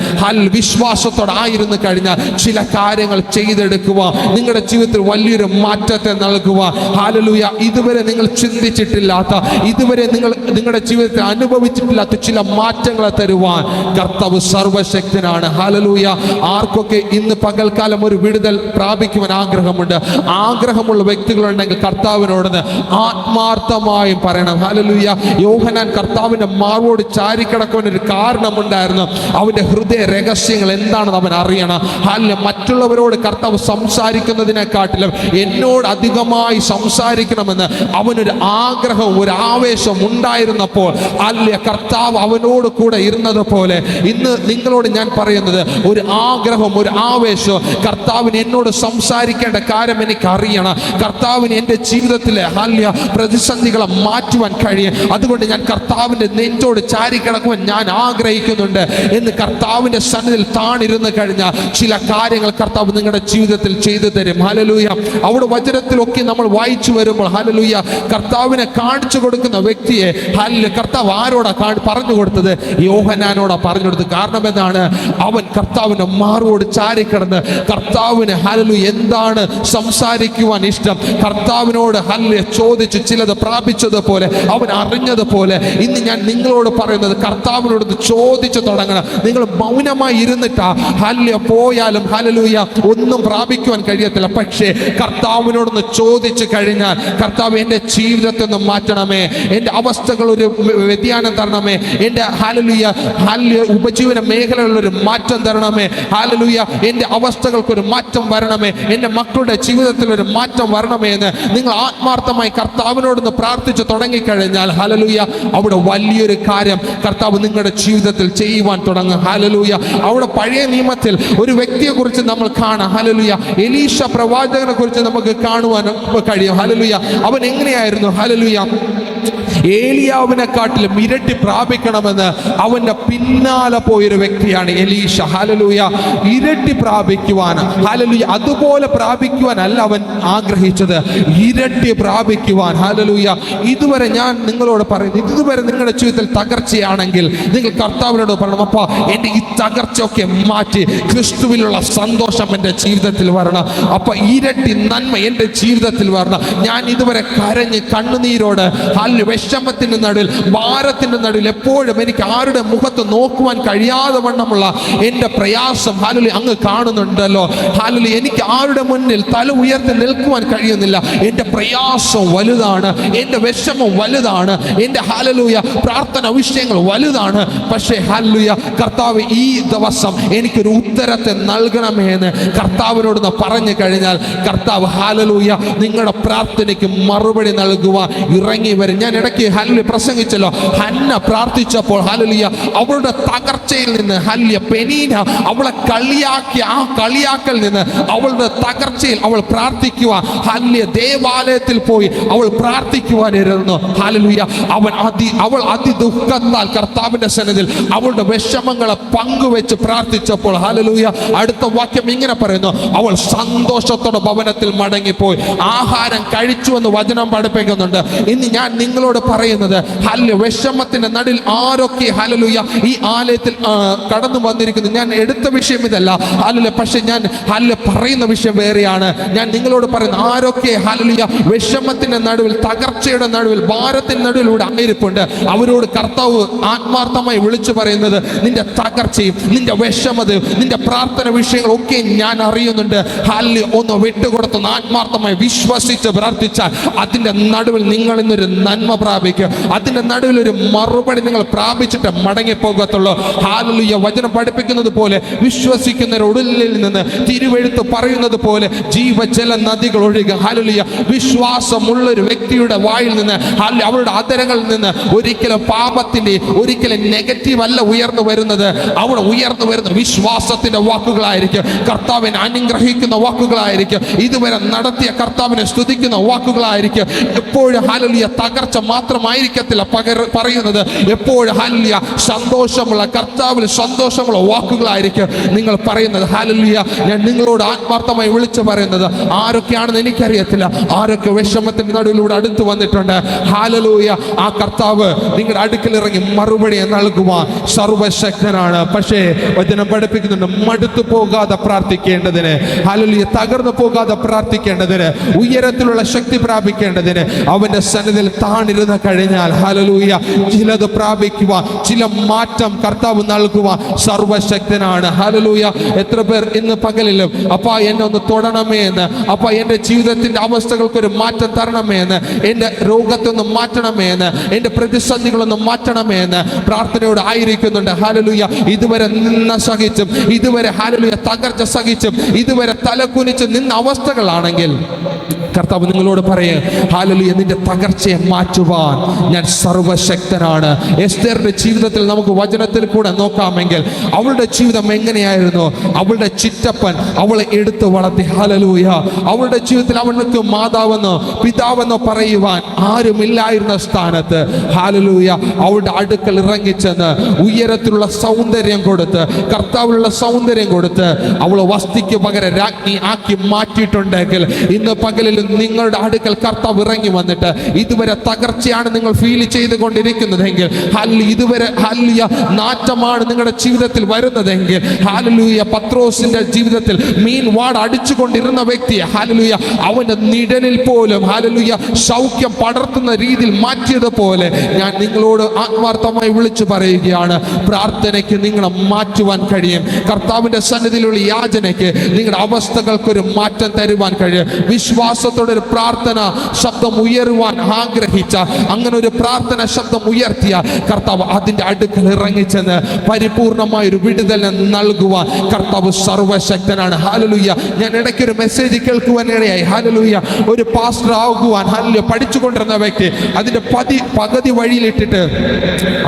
വിശ്വാസത്തോടെ ആയിരുന്നു കഴിഞ്ഞാൽ ചില കാര്യങ്ങൾ ചെയ്തെടുക്കുവാൻ, നിങ്ങളുടെ ജീവിതത്തിൽ വലിയൊരു മാറ്റത്തെ നൽകുവാൻ, ഹല്ലേലൂയ, ഇതുവരെ നിങ്ങൾ ചിന്തിച്ചിട്ടില്ലാത്ത, ഇതുവരെ നിങ്ങൾ നിങ്ങളുടെ ജീവിതത്തിൽ അനുഭവിച്ചിട്ടില്ലാത്ത ചില മാറ്റങ്ങളെ തരുവാൻ കർത്താവ് സർവശക്തനാണ്. ഹല്ലേലൂയ. ആർക്കൊക്കെ ഇന്ന് പകൽക്കാലം ഒരു വിടുതൽ പ്രാപിക്കുവാൻ ആഗ്രഹമുണ്ട്, ആഗ്രഹമുള്ള വ്യക്തികളുണ്ടെങ്കിൽ കർത്താവിനോട് ആത്മാർത്ഥമായും പറയണം. ഹല്ലേലൂയ. യോഹന്നാൻ കർത്താവിന്റെ മാർവോട് ചാരിക്കിടക്കുവാൻ ഒരു കാരണമുണ്ടായിരുന്നു. അവന്റെ ഹൃദയ രഹസ്യങ്ങൾ എന്താണെന്ന് അവൻ അറിയണം. മറ്റുള്ളവരോട് കർത്താവ് സംസാരിക്കുന്നതിനെക്കാട്ടിലും എന്നോട് അധികമായി സംസാരിക്കണമെന്ന് അവനൊരു ആഗ്രഹം, ഒരു ആവേശം ഉണ്ടായിരുന്നപ്പോൾ കർത്താവ് അവനോട് കൂടെ ഇരുന്നത് പോലെ ഇന്ന് നിങ്ങളോട് ഞാൻ പറയുന്നത്, ഒരു ആഗ്രഹം, ഒരു ആവേശം, കർത്താവിന് എന്നോട് സംസാരിക്കേണ്ട കാര്യം എനിക്ക് അറിയണം, കർത്താവിന് എൻ്റെ ജീവിതത്തിലെ പ്രതിസന്ധികളെ മാറ്റുവാൻ കഴിയും, അതുകൊണ്ട് ഞാൻ കർത്താവിൻ്റെ നെഞ്ചോട് ചാരിക്കിടക്കുവാൻ ഞാൻ ആഗ്രഹിക്കുന്നുണ്ട് എന്ന് കർത്താവിൻ്റെ സന്നിധിയിൽ താണിരുന്ന് കഴിഞ്ഞാൽ ചില കാര്യങ്ങൾ കർത്താവ് നിങ്ങളുടെ ജീവിതത്തിൽ ചെയ്തു തരും. ഹല്ലേലൂയ. അവിടെ വചനത്തിലൊക്കെ നമ്മൾ വായിച്ചു വരുമ്പോൾ ഹല്ലേലൂയ, കർത്താവിനെ കാണിച്ചു കൊടുക്കുന്ന വ്യക്തിയെ കർത്താവ് ആരോടാ പറഞ്ഞു കൊടുത്തത്? യോഹന്നാനോടാ പറഞ്ഞു കൊടുത്തത്. കാരണം എന്താണ്? അവൻ കർത്താവിന്റെ മാറോട് ചാരിക്കിടന്ന് കർത്താവിന് ഹല്ലേലൂയ എന്താണ് സംസാരിക്കുവാൻ ഇഷ്ടം, കർത്താവിനോട് ഹല്ലേലൂയ ചോദിച്ച് ചിലത് പ്രാപിച്ചതുപോലെ, അവൻ അറിഞ്ഞതുപോലെ ഇന്ന് ഞാൻ നിങ്ങളോട് പറയുന്നത്, കർത്താവിനോട് ചോദിച്ചു തുടങ്ങണം. നിങ്ങൾ മൗനമായി ഇരുന്നിട്ടാ ഹല്ലേലൂയ പോയാലും ഹല്ലേലൂയ ഒന്നും പ്രാപിക്കുവാൻ കഴിയത്തില്ല. പക്ഷേ കർത്താവിനോടൊന്ന് ചോദിച്ചു കഴിഞ്ഞാൽ, കർത്താവ് എൻ്റെ ജീവിതത്തെ ഒന്ന് മാറ്റണമേ, എൻ്റെ അവസ്ഥകൾ ഒരു വ്യതിയാനം തരണമേ, എൻ്റെ ഹല്ലേലൂയ ഉപജീവന മേഖലകളിലൊരു മാറ്റം തരണമേ, ഹല്ലേലൂയ എൻ്റെ അവസ്ഥകൾക്കൊരു മാറ്റം വരണമേ, എൻ്റെ മക്കളുടെ ജീവിതത്തിൽ ഒരു മാറ്റം വരണമേ എന്ന് നിങ്ങൾ ആത്മാർത്ഥമായി കർത്താവിനോടൊന്ന് പ്രാർത്ഥിച്ചു തുടങ്ങിക്കഴിഞ്ഞാൽ ഹല്ലേലൂയ അവിടെ വലിയൊരു കാര്യം കർത്താവ് നിങ്ങളുടെ ജീവിതത്തിൽ ചെയ്യുവാൻ തുടങ്ങും. ഹല്ലേലൂയ. അവിടെ പഴയ നിയമത്തിൽ ഒരു വ്യക്തിയെ കുറിച്ച് നമ്മൾ കാണാം. ഹല്ലേലൂയ. എലീശ പ്രവാചകനെ കുറിച്ച് നമുക്ക് കാണുവാൻ കഴിയും. ഹല്ലേലൂയ. അവൻ എങ്ങനെയായിരുന്നു? ഹല്ലേലൂയ. ഏലിയാവിനെക്കാട്ടിലും ഇരട്ടി പ്രാപിക്കണമെന്ന് അവന്റെ പിന്നാലെ പോയൊരു വ്യക്തിയാണ് എലീശ. ഹല്ലേലൂയ. ഇരട്ടി പ്രാപിക്കുവാൻ, ഹല്ലേലൂയ, അതുപോലെ പ്രാപിക്കുവാനല്ല അവൻ ആഗ്രഹിച്ചത്, ഇരട്ടി പ്രാപിക്കുവാൻ. ഹല്ലേലൂയ. ഇതുവരെ ഞാൻ നിങ്ങളോട് പറയുന്നു, ഇതുവരെ നിങ്ങളുടെ ജീവിതത്തിൽ തകർച്ചയാണെങ്കിൽ നിങ്ങൾ കർത്താവിനോട് പറയണം, അപ്പാ എൻ്റെ ഈ തകർച്ചയൊക്കെ മാറ്റി ക്രിസ്തുവിലുള്ള സന്തോഷം എൻ്റെ ജീവിതത്തിൽ വരണം, അപ്പൊ ഇരട്ടി നന്മ എൻ്റെ ജീവിതത്തിൽ വരണം. ഞാൻ ഇതുവരെ കരഞ്ഞ് കണ്ണുനീരോട് വിഷമത്തിന്റെ നടുവിൽ, ഭാരത്തിന്റെ നടുവിൽ എപ്പോഴും എനിക്ക് ആരുടെ മുഖത്ത് നോക്കുവാൻ കഴിയാതെ വണ്ണമുള്ള എൻ്റെ പ്രയാസം ഹല്ലേലൂയ അങ്ങ് കാണുന്നുണ്ടല്ലോ. ഹല്ലേലൂയ. എനിക്ക് ആരുടെ മുന്നിൽ തല ഉയർത്തി നിൽക്കുവാൻ കഴിയുന്നില്ല. എൻ്റെ പ്രയാസം വലുതാണ്, എൻ്റെ വിഷമം വലുതാണ്, എൻ്റെ ഹല്ലേലൂയ പ്രാർത്ഥന വിഷയങ്ങൾ വലുതാണ്. പക്ഷേ ഹല്ലേലൂയ കർത്താവ് ഈ ദിവസം എനിക്കൊരു ഉത്തരത്തെ നൽകണമേ എന്ന് കർത്താവിനോട് പറഞ്ഞു കഴിഞ്ഞാൽ കർത്താവ് ഹല്ലേലൂയ നിങ്ങളുടെ പ്രാർത്ഥനയ്ക്ക് മറുപടി നൽകുവാൻ ഇറങ്ങി വരും. ഞാൻ ഇടയ്ക്ക് ഹല്ലേലൂയ പ്രസംഗിച്ചല്ലോ, ഹന്ന പ്രാർത്ഥിച്ചപ്പോൾ ഹല്ലേലൂയ അവളുടെ തകർച്ചയിൽ നിന്ന് ഹല്ലേലൂയ പെനീന അവളെ കളിയാക്കിയ ആ കളിയാക്കൽ നിന്ന് അവളുടെ തകർച്ചയിൽ അവൾ പ്രാർത്ഥിക്കുവാൻ ഹല്ലേലൂയ ദേവാലയത്തിൽ പോയി അവൾ പ്രാർത്ഥിക്കുവാനിരുന്നു. ഹല്ലേലൂയ. അവൾ അതിദുഃഖത്താൽ കർത്താവിന്റെ സന്നിധിയിൽ അവളുടെ വിഷമങ്ങളെ പങ്കുവെച്ച് പ്രാർത്ഥിച്ചപ്പോൾ ഹല്ലേലൂയ അടുത്ത വാക്യം ഇങ്ങനെ പറയുന്നു, അവൾ സന്തോഷത്തോടെ ഭവനത്തിൽ മടങ്ങിപ്പോയി ആഹാരം കഴിച്ചു എന്ന് വചനം പഠിപ്പിക്കുന്നുണ്ട്. ഇന്ന് ഞാൻ നിങ്ങളോട് പറയുന്നത് ഹല്ലേലൂയ വിഷമത്തിന്റെ നടുവിൽ ആരൊക്കെ ഹല്ലേലൂയ ഈ ആലയത്തിൽ കടന്നു വന്നിരിക്കുന്നു. ഞാൻ എടുത്ത വിഷയം ഇതല്ല ഹല്ലേലൂയ, പക്ഷെ ഞാൻ ഹല്ലേലൂയ പറയുന്ന വിഷയം വേറെയാണ്. ഞാൻ നിങ്ങളോട് പറയുന്ന ആരൊക്കെ ഹല്ലേലൂയ വിഷമത്തിന്റെ നടുവിൽ, തകർച്ചയുടെ നടുവിൽ, ഭാരത്തിന്റെ നടുവിലൂടെ ആയിരിപ്പുണ്ട്, അവരോട് കർത്താവ് ആത്മാർത്ഥമായി വിളിച്ചു പറയുന്നത്, നിന്റെ തകർച്ചയും നിന്റെ വിഷമതയും നിന്റെ പ്രാർത്ഥന വിഷയങ്ങളൊക്കെ ഞാൻ അറിയുന്നുണ്ട്. ഹല്ലേലൂയ ഒന്ന് വിട്ടുകൊടുത്തൊന്ന് ആത്മാർത്ഥമായി വിശ്വസിച്ച് പ്രാർത്ഥിച്ചാൽ അതിന്റെ നടുവിൽ നിങ്ങൾ ഇന്നൊരു നന്മ പ്രാപിക്കും, അതിന്റെ നടുവിൽ ഒരു മറുപടി നിങ്ങൾ പ്രാപിച്ചിട്ട് മടങ്ങിപ്പോകത്തുള്ളൂ. ഹല്ലേലൂയ. വചനം പഠിപ്പിക്കുന്നത് പോലെ വിശ്വസിക്കുന്നവരുടെ ഉള്ളിൽ നിന്ന് തിരുവെഴുത്ത് പറയുന്നത് പോലെ ജീവജല നദികൾ ഒഴുകുക. ഹല്ലേലൂയ. വിശ്വാസമുള്ള ഒരു വ്യക്തിയുടെ വായിൽ നിന്ന് അവരുടെ അതരങ്ങളിൽ നിന്ന് ഒരിക്കലും പാപത്തിന്റെ, ഒരിക്കലും നെഗറ്റീവ് അല്ല ഉയർന്നു വരുന്നത്. അവിടെ ഉയർന്നു വരുന്ന വിശ്വാസത്തിന്റെ വാക്കുകളായിരിക്കും, കർത്താവിനെ അനുഗ്രഹിക്കുന്ന വാക്കുകളായിരിക്കും, ഇതുവരെ നടത്തിയ കർത്താവിനെ സ്തുതിക്കുന്ന വാക്കുകളായിരിക്കും. എപ്പോഴും ഹല്ലേലൂയ തകർച്ച മാത്രം മാത്രമായിരിക്കത്തില്ല പറയുന്നത്. എപ്പോഴും ഹല്ലേലൂയ സന്തോഷമുള്ള, കർത്താവിൽ സന്തോഷമുള്ള വാക്കുകളായിരിക്കും നിങ്ങൾ പറയുന്നത്. ഹല്ലേലൂയ ഞാൻ നിങ്ങളോട് ആത്മാർത്ഥമായി വിളിച്ചു പറയുന്നത്, ആരൊക്കെയാണെന്ന് എനിക്കറിയത്തില്ല, ആരൊക്കെ വിഷമത്തിന്റെ നടുവിലൂടെ അടുത്ത് വന്നിട്ടുണ്ട്. ഹല്ലേലൂയ ആ കർത്താവ് നിങ്ങളുടെ അടുക്കൽ ഇറങ്ങി മറുപടി നൽകുവാൻ സർവശക്തനാണ്. പക്ഷേ വചനം പഠിപ്പിക്കുന്നുണ്ട്, മടുത്തു പോകാതെ പ്രാർത്ഥിക്കേണ്ടതിന്, ഹല്ലേലൂയ തകർന്നു പോകാതെ പ്രാർത്ഥിക്കേണ്ടതിന്, ഉയരത്തിലുള്ള ശക്തി പ്രാപിക്കേണ്ടതിന് അവന്റെ സന്നിധിയിൽ താണിരുന്ന് കഴിഞ്ഞാൽ ഹല്ലേലൂയ ചിലത് പ്രാപിക്കുവാൻ, ചില മാറ്റം കർത്താവ് നൽകുവാൻ സർവശക്തനാണ്. ഹല്ലേലൂയ എത്ര പേർ ഇന്ന് പകലിലും അപ്പാ എന്നെ ഒന്ന് തൊടണമേ എന്ന്, അപ്പാ എൻ്റെ ജീവിതത്തിന്റെ അവസ്ഥകൾക്കൊരു മാറ്റം തരണമേ എന്ന്, എൻ്റെ രോഗത്തൊന്ന് മാറ്റണമേ എന്ന്, എൻ്റെ പ്രതിസന്ധികളൊന്ന് മാറ്റണമേ എന്ന് പ്രാർത്ഥനയോട് ആയിരിക്കുന്നുണ്ട്. ഹല്ലേലൂയ ഇതുവരെ നിന്ന സഹിച്ചും, ഇതുവരെ ഹല്ലേലൂയ തകർച്ച സഹിച്ചും, ഇതുവരെ തലകുനിച്ച് നിന്ന അവസ്ഥകളാണെങ്കിൽ കർത്താവ് നിങ്ങളോട് പറയേ, ഹല്ലേലൂയ നിന്റെ തകർച്ചയെ മാറ്റുവാൻ ഞാൻ സർവശക്തനാണ്. എസ്തേറിന്റെ ജീവിതത്തിൽ നമുക്ക് വചനത്തിൽ കൂടെ നോക്കാമെങ്കിൽ അവളുടെ ജീവിതം എങ്ങനെയായിരുന്നു? അവളുടെ ചിറ്റപ്പൻ അവളെ എടുത്തു വളർത്തി. ഹല്ലേലൂയ അവളുടെ ജീവിതത്തിൽ അവൾക്ക് മാതാവെന്നോ പിതാവെന്നോ പറയുവാൻ ആരുമില്ലായിരുന്ന സ്ഥാനത്ത് ഹല്ലേലൂയ അവളുടെ അടുക്കൽ ഇറങ്ങിച്ചെന്ന് ഉയരത്തിലുള്ള സൗന്ദര്യം കൊടുത്ത്, കർത്താവിലുള്ള സൗന്ദര്യം കൊടുത്ത് അവൾ വസ്തിക്ക് പകരം രാജ്ഞി ആക്കി മാറ്റിയിട്ടുണ്ടെങ്കിൽ ഇന്ന് പകലിൽ നിങ്ങളുടെ അടുക്കൽ കർത്താവ് ഇറങ്ങി വന്നിട്ട് ഇതുവരെ തകർച്ചയാണ് നിങ്ങൾ ഫീൽ ചെയ്തുകൊണ്ടിരിക്കുന്നതെങ്കിൽ, ഇതുവരെ ഹല്ലേലൂയ നാറ്റമാണ് നിങ്ങളുടെ ജീവിതത്തിൽ വരുന്നതെങ്കിൽ, ഹല്ലേലൂയ പത്രോസിന്റെ ജീവിതത്തിൽ മീൻ വാട അടിച്ചുകൊണ്ടിരുന്ന വ്യക്തിയെ ഹല്ലേലൂയ അവന്റെ നിഴലിൽ പോലും ഹല്ലേലൂയ സൗഖ്യം പടർത്തുന്ന രീതിയിൽ മാറ്റിയതുപോലെ ഞാൻ നിങ്ങളോട് ആത്മാർത്ഥമായി വിളിച്ചു പറയുകയാണ്, പ്രാർത്ഥനയ്ക്ക് നിങ്ങളെ മാറ്റുവാൻ കഴിയും. കർത്താവിന്റെ സന്നിധിയിലുള്ള യാചനയ്ക്ക് നിങ്ങളുടെ അവസ്ഥകൾക്കൊരു മാറ്റം തരുവാൻ കഴിയും. വിശ്വാസത്തോടെ ഒരു പ്രാർത്ഥന ശബ്ദം ഉയരുവാൻ ആഗ്രഹിച്ച, അങ്ങനെ ഒരു പ്രാർത്ഥന ശബ്ദം ഉയർത്തിയ കർത്താവ് അതിന്റെ അടുക്കൽ ഇറങ്ങിച്ചെന്ന് പരിപൂർണമായ ഒരു വിടുതൽ നൽകുവാൻ കർത്താവ് സർവശക്തനാണ്. ഹല്ലേലൂയ ഞാൻ ഇടയ്ക്ക് ഒരു മെസ്സേജ് കേൾക്കുവാനിടയായി. ഹല്ലേലൂയ ഒരു പാസ്റ്റർ ആകുവാൻ ഹല്ലേലൂയ പഠിച്ചുകൊണ്ടിരുന്ന വ്യക്തി അതിന്റെ പകുതി വഴിയിലിട്ടിട്ട്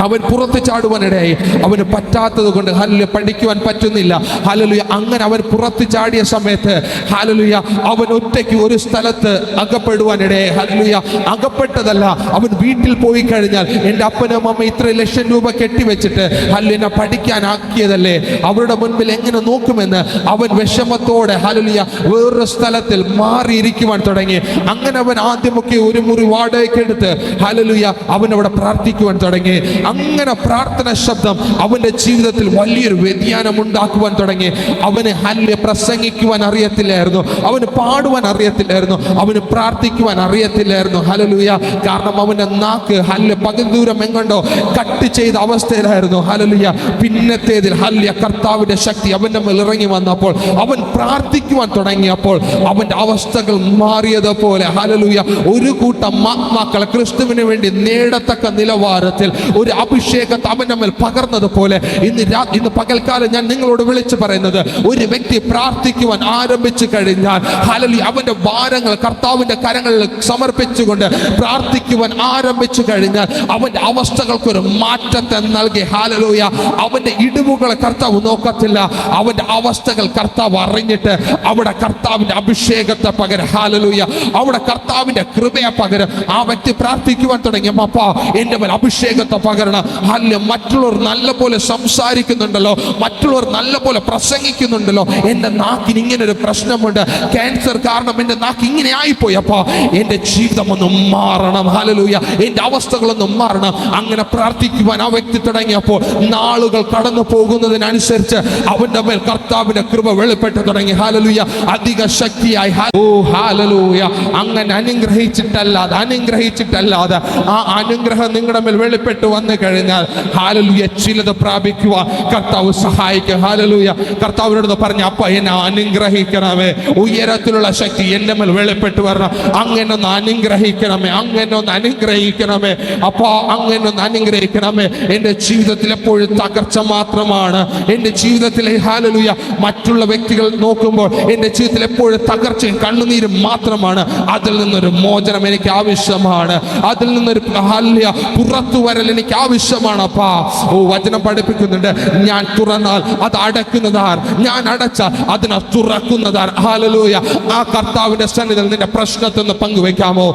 അവൻ പുറത്ത് ചാടുവാനിടയായി. അവന് പറ്റാത്തത് കൊണ്ട് ഹല്ലേലൂയ പഠിക്കുവാൻ പറ്റുന്നില്ല. ഹല്ലേലൂയ അങ്ങനെ അവൻ പുറത്ത് ചാടിയ സമയത്ത് ഹല്ലേലൂയ അവൻ ഒറ്റയ്ക്ക് ഒരു സ്ഥലത്ത് അകപ്പെടുവാനിടയായി. ഹല്ലേലൂയ അകപ്പെട്ടതല്ല, അവൻ വീട്ടിൽ പോയി കഴിഞ്ഞാൽ എൻ്റെ അപ്പനും അമ്മ ഇത്ര ലക്ഷം രൂപ കെട്ടിവെച്ചിട്ട് ഹല്ലേലൂയ പഠിക്കാനാക്കിയതല്ലേ, അവരുടെ മുൻപിൽ എങ്ങനെ നോക്കുമെന്ന് അവൻ വിഷമത്തോടെ ഹല്ലേലൂയ വേറൊരു സ്ഥലത്തിൽ മാറിയിരിക്കുവാൻ തുടങ്ങി. അങ്ങനെ അവൻ ആദ്യമൊക്കെ ഒരു മുറി വാടകയ്ക്ക് എടുത്ത് ഹല്ലേലൂയ അവൻ അവിടെ പ്രാർത്ഥിക്കുവാൻ തുടങ്ങി. അങ്ങനെ പ്രാർത്ഥന ശബ്ദം അവന്റെ ജീവിതത്തിൽ വലിയൊരു വ്യതിയാനം ഉണ്ടാക്കുവാൻ തുടങ്ങി. അവന് ഹല്ലേലൂയ പ്രസംഗിക്കുവാൻ അറിയത്തില്ലായിരുന്നു, അവന് പാടുവാൻ അറിയത്തില്ലായിരുന്നു, അവന് പ്രാർത്ഥിക്കുവാൻ അറിയത്തില്ലായിരുന്നു. ഹല്ലേലൂയ കാരണം അവന്റെ നാക്ക് ഹല്ലേലൂയ പകുതി ദൂരം എങ്ങോട്ടോ കട്ട് ചെയ്ത അവസ്ഥയിലായിരുന്നു. ഹല്ലേലൂയ പിന്നത്തേതിൽ ഹല്ലേലൂയ കർത്താവിന്റെ ശക്തി അവന്റെ മേൽ ഇറങ്ങി വന്നപ്പോൾ, അവൻ പ്രാർത്ഥിക്കുവാൻ തുടങ്ങിയപ്പോൾ അവന്റെ അവസ്ഥകൾ മാറിയതുപോലെ ഹല്ലേലൂയ ഒരു കൂട്ടം ആത്മാക്കളെ ക്രിസ്തുവിന് വേണ്ടി നേടത്തക്ക നിലവാരത്തിൽ ഒരു അഭിഷേകത്തെ അവന്റെ മേൽ പകർന്നതുപോലെ ഇന്ന് പകൽക്കാലം ഞാൻ നിങ്ങളോട് വിളിച്ചു പറയുന്നത്, ഒരു വ്യക്തി പ്രാർത്ഥിക്കുവാൻ ആരംഭിച്ചു കഴിഞ്ഞാൽ ഹല്ലേലൂയ അവന്റെ ഭാരങ്ങൾ കർത്താവിന്റെ കരങ്ങളിൽ സമർപ്പിച്ചുകൊണ്ട് പ്രാർത്ഥിക്കുവാൻ ആരംഭിച്ചു കഴിഞ്ഞാൽ അവന്റെ അവസ്ഥകൾക്കൊരു മാറ്റത്തെ നൽകി. ഹല്ലേലൂയ അവന്റെ ഇടിവുകളെ കർത്താവ് നോക്കത്തില്ല, അവന്റെ അവസ്ഥകൾ കർത്താവ് അറിഞ്ഞിട്ട് അവിടെ കർത്താവിന്റെ അഭിഷേകത്തെ പകരം ഹല്ലേലൂയ അവിടെ കർത്താവിന്റെ കൃപയെ പകരം ആ വ്യക്തി പ്രാർത്ഥിക്കുവാൻ തുടങ്ങി. അപ്പാ എന്റെ മേൽ അഭിഷേകത്തെ പകരണം. ഹല്ലേലൂയ മറ്റുള്ളവർ നല്ല പോലെ സംസാരിക്കുന്നുണ്ടല്ലോ, മറ്റുള്ളവർ നല്ല പോലെ പ്രസംഗിക്കുന്നുണ്ടല്ലോ, എന്റെ നാക്കിന് ഇങ്ങനെ ഒരു പ്രശ്നമുണ്ട്, ക്യാൻസർ കാരണം എന്റെ നാക്ക് ഇങ്ങനെ ആയിപ്പോയി, അപ്പാ എന്റെ ജീവിതം ഒന്നും മാറണം, ഹല്ലേലൂയ എന്റെ അവസ്ഥകളൊന്നും മാറണം. അങ്ങനെ പ്രാർത്ഥിക്കുവാൻ ആ വ്യക്തി തുടങ്ങിയപ്പോൾ നാളുകൾ കടന്നു പോകുന്നതിനനുസരിച്ച് അവന്റെ മേൽ കർത്താവിന്റെ കൃപ വെളിപ്പെട്ട് തുടങ്ങി. ഹല്ലേലൂയ അധിക ശക്തിയായി. ഓ ഹല്ലേലൂയ അങ്ങനെ അനുഗ്രഹിച്ചിട്ടല്ലാതെ ആ അനുഗ്രഹം നിങ്ങളുടെ മേൽ വെളിപ്പെട്ട് വന്നു കഴിഞ്ഞാൽ ഹല്ലേലൂയ ചിലത് പ്രാപിക്കുവാൻ കർത്താവ് സഹായിക്കും. ഹല്ലേലൂയ കർത്താവിനോട് പറഞ്ഞു, അപ്പ എന്നെ അനുഗ്രഹിക്കണമേ, ഉയരത്തിലുള്ള ശക്തി എന്റെ മേൽ വെളിപ്പെട്ട് വരണം, അങ്ങനെ ഒന്ന് അനുഗ്രഹിക്കണമേ, അങ്ങനെ ഒന്ന് അനുഗ്രഹിക്കണമേ, അപ്പ അങ്ങനെ ഒന്ന് അനുഗ്രഹിക്കണമേ. എൻ്റെ ജീവിതത്തിൽ എപ്പോഴും തകർച്ച മാത്രമാണ്. എൻ്റെ ജീവിതത്തിലെ ഹല്ലേലൂയ മറ്റുള്ള വ്യക്തികൾ നോക്കുമ്പോൾ എൻ്റെ ജീവിതത്തിൽ എപ്പോഴും തകർച്ചയും കണ്ണുനീരും മാത്രമാണ്. അതിൽ നിന്നൊരു മോചനം എനിക്ക് ആവശ്യമാണ്, അതിൽ നിന്നൊരു ഹല്ലേലൂയ പുറത്തു വരൽ എനിക്ക് ആവശ്യമാണ്. അപ്പാ ഓ വചനം പഠിപ്പിക്കുന്നുണ്ട്, ഞാൻ തുറന്നാൽ അത് അടക്കുന്നതാർ, ഞാൻ അടച്ചാൽ അതിനെ തുറക്കുന്നതാർ. ഹല്ലേലൂയ ആ കർത്താവിന്റെ സന്നിധി ജീവിതത്തിൽ നിന്റെ പ്രശ്നത്തിൽ നിന്ന് പങ്കുവെക്കാമോ?